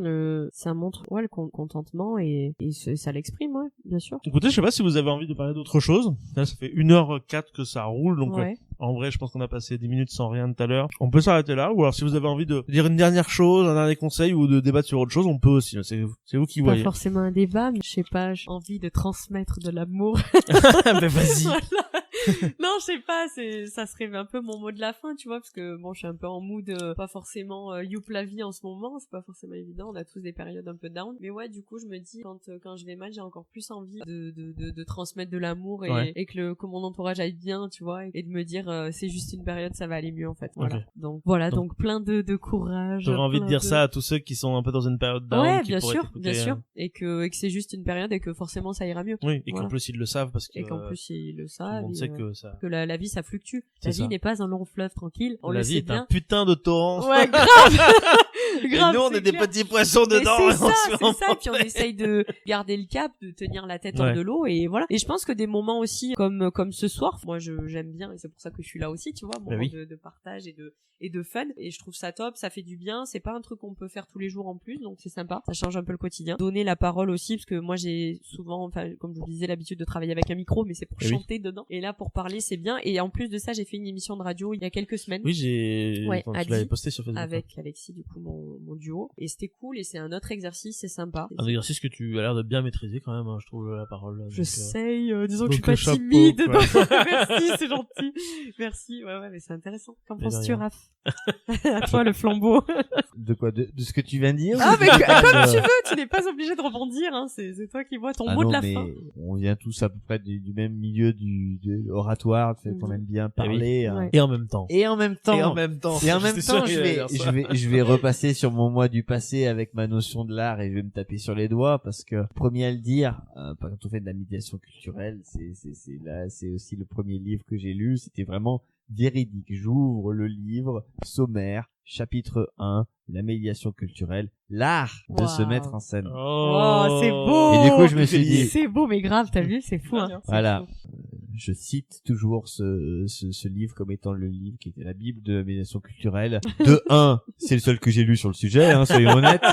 ça montre, le contentement et ça l'exprime, ouais, bien sûr. Écoutez, je sais pas si vous avez envie de parler d'autre chose. Là, ça fait 1h04 que ça roule, donc, en vrai, je pense qu'on a passé 10 minutes sans rien tout à l'heure. On peut s'arrêter là, ou alors si vous avez envie de dire une dernière chose, un dernier conseil, ou de débattre sur autre chose, on peut aussi. C'est vous qui voyez. Pas forcément un débat, mais je sais pas, j'ai envie de transmettre de l'amour. Mais vas-y. Voilà. Non, je sais pas, ça serait un peu mon mot de la fin, tu vois, parce que bon, je suis un peu en mood pas forcément youp la vie en ce moment, c'est pas forcément évident, on a tous des périodes un peu down, mais ouais, du coup, je me dis quand je vais mal, j'ai encore plus envie de transmettre de l'amour et que mon entourage aille bien, tu vois, et de me dire c'est juste une période, ça va aller mieux en fait. Voilà. Okay. Donc voilà, donc plein de courage. J'aurais envie de dire ça à tous ceux qui sont un peu dans une période down. Ouais, bien sûr, et que c'est juste une période et que forcément ça ira mieux. Oui, et qu'en plus ils le savent parce que. Et qu'en plus ils le savent. Que la vie ça fluctue. La vie n'est pas un long fleuve tranquille. On la le vie sait est bien. Un putain de torrent. Ouais, grave. Et nous on est des petits poissons dedans. C'est ça. Et puis on essaye de garder le cap, de tenir la tête hors de l'eau et voilà. Et je pense que des moments aussi comme ce soir, moi j'aime bien et c'est pour ça que je suis là aussi, tu vois, moment de partage et de fun. Et je trouve ça top, ça fait du bien. C'est pas un truc qu'on peut faire tous les jours en plus, donc c'est sympa. Ça change un peu le quotidien. Donner la parole aussi, parce que moi j'ai souvent, enfin comme je vous disais, l'habitude de travailler avec un micro, mais c'est pour chanter dedans. Et là pour parler c'est bien. Et en plus de ça, j'ai fait une émission de radio il y a quelques semaines. Oui, tu l'avais posté sur Facebook. Avec Alexis, du coup, mon duo. Et c'était cool, et c'est un autre exercice, c'est sympa. Un exercice que tu as l'air de bien maîtriser quand même, hein, je trouve, la parole. J'essaye, disons que je suis pas timide. Merci, c'est gentil. Merci, ouais, mais c'est intéressant. Qu'en penses-tu, Raph? À toi, le flambeau. De quoi? De ce que tu viens de dire? Ah, mais comme tu veux, tu n'es pas obligé de rebondir, hein, c'est toi qui vois ton mot de la fin. On vient tous à peu près du même milieu de oratoire, tu sais, qu'on aime bien parler. Et en même temps. Je vais repasser sur mon moi du passé avec ma notion de l'art et je vais me taper sur les doigts parce que, premier à le dire, quand on fait de la médiation culturelle, c'est aussi le premier livre que j'ai lu, c'était vraiment véridique. J'ouvre le livre, sommaire, chapitre 1, la médiation culturelle, l'art de se mettre en scène. Oh, c'est beau! Et du coup, je me suis dit... C'est beau, mais grave, t'as vu, c'est fou, hein. Voilà. Je cite toujours ce livre comme étant le livre qui était la Bible de la médiation culturelle. De 1, c'est le seul que j'ai lu sur le sujet, hein, soyons honnêtes.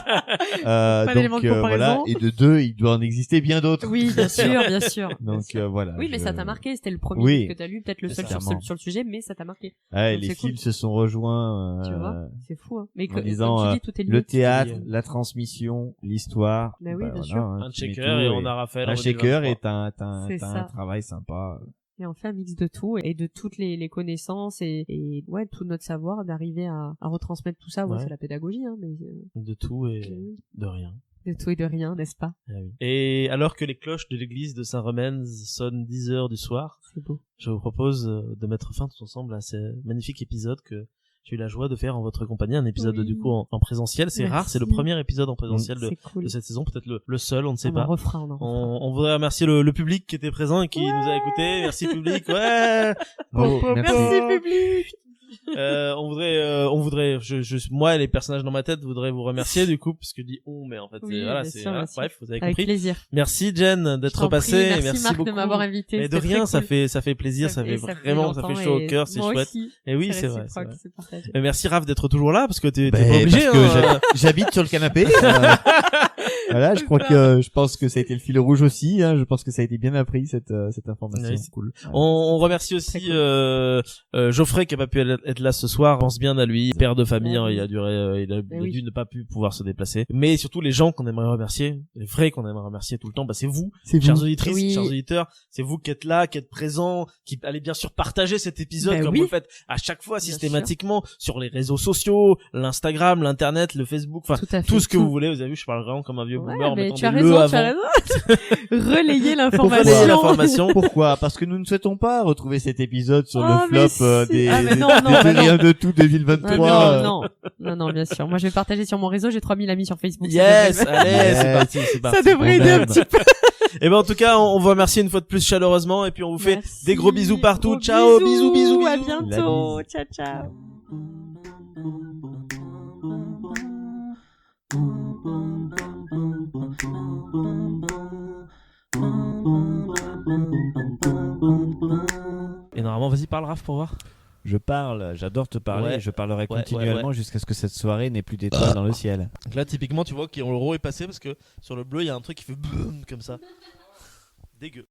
Donc voilà. Et de 2, il doit en exister bien d'autres. Oui, bien sûr. Donc voilà. Oui, mais ça t'a marqué. C'était le premier livre que t'as lu, peut-être le seul sur le sujet, mais ça t'a marqué. Ouais, les fils se sont rejoints. Tu vois, c'est fou. Hein. Mais en disant comme tu dis, tout est lié, le théâtre, la transmission, l'histoire. Bah oui, bien sûr. Un checker et on a Raphaël. Un checker et t'as un travail sympa. Et on fait un mix de tout et de toutes les connaissances et ouais, tout notre savoir, d'arriver à retransmettre tout ça. Ouais, c'est la pédagogie, hein, mais de tout et de rien. De tout et de rien, n'est-ce pas? Et alors que les cloches de l'église de Saint-Romains sonnent 10h du soir, c'est beau. Je vous propose de mettre fin tous ensemble à ce magnifique épisode que j'ai eu la joie de faire en votre compagnie un épisode Oui. du coup en présentiel. C'est rare, c'est le premier épisode en présentiel C'est cool. de cette saison, peut-être le seul, on ne sait On pas. en refera, on en refera. On voudrait remercier le public qui était présent et qui nous a écoutés. Merci public, ouais. Bravo, Merci public. On voudrait, moi et les personnages dans ma tête voudraient vous remercier du coup, parce que je dis mais en fait, Oui, voilà, bien c'est, sûr, voilà, bien sûr. bref, vous avez Avec compris. plaisir. Merci Jen Je d'être t'en prie, passée. Merci Marc beaucoup. de m'avoir invité. Mais de C'était rien, très cool. ça fait plaisir, ça fait vraiment, ça fait chaud au cœur, c'est moi chouette. Aussi, Et oui, c'est vrai. réciproque, c'est partagé. Et merci Raph d'être toujours là, parce que t'es Ben, pas obligé, parce que hein. j'habite sur le canapé. Voilà, je pense que ça a été le fil rouge aussi. Je pense que ça a été bien appris cette information. Oui, c'est cool. On remercie aussi Geoffrey qui a pas pu être là ce soir. Pense bien à lui, père de famille. Oui. Il a Oui. dû ne pas pu pouvoir se déplacer. Mais surtout les gens qu'on aimerait remercier, les vrais qu'on aimerait remercier tout le temps, c'est vous, C'est chères vous. auditrices, Oui. chers auditeurs. C'est vous qui êtes là, qui êtes présents, qui allez bien sûr partager cet épisode comme oui. vous le faites à chaque fois Bien systématiquement sur les réseaux sociaux, l'Instagram, l'internet, le Facebook, enfin Tout à fait. tout ce que vous voulez. Vous avez vu, je parle vraiment comme un vieux Ouais, boomer en mais mettant tu as des raison, le tu avant. as raison. Relayer Relayer l'information. l'information. Pourquoi? Parce que nous ne souhaitons pas retrouver cet épisode sur Ah, le mais flop si. des Ah, mais non, non, des bah non. rien de tout Ah, 2023. non, bien sûr. Moi, je vais partager sur mon réseau. J'ai 3000 amis sur Facebook. Yes, Ça devrait- allez, c'est Yes. parti, c'est parti. Ça devrait aider un petit peu. Et ben en tout cas, on vous remercie une fois de plus chaleureusement et puis on vous fait Merci. des gros bisous partout. Gros Ciao, bisous, bisous, bisous. À La bientôt. bise. Ciao, ciao. Et normalement, vas-y, parle Raph pour voir. Je parle, j'adore te parler, Ouais. et je parlerai Ouais, continuellement ouais. jusqu'à ce que cette soirée n'ait plus d'étoiles dans le ciel. Donc là, typiquement, tu vois que le ro est passé parce que sur le bleu, il y a un truc qui fait boum comme ça. Dégueu.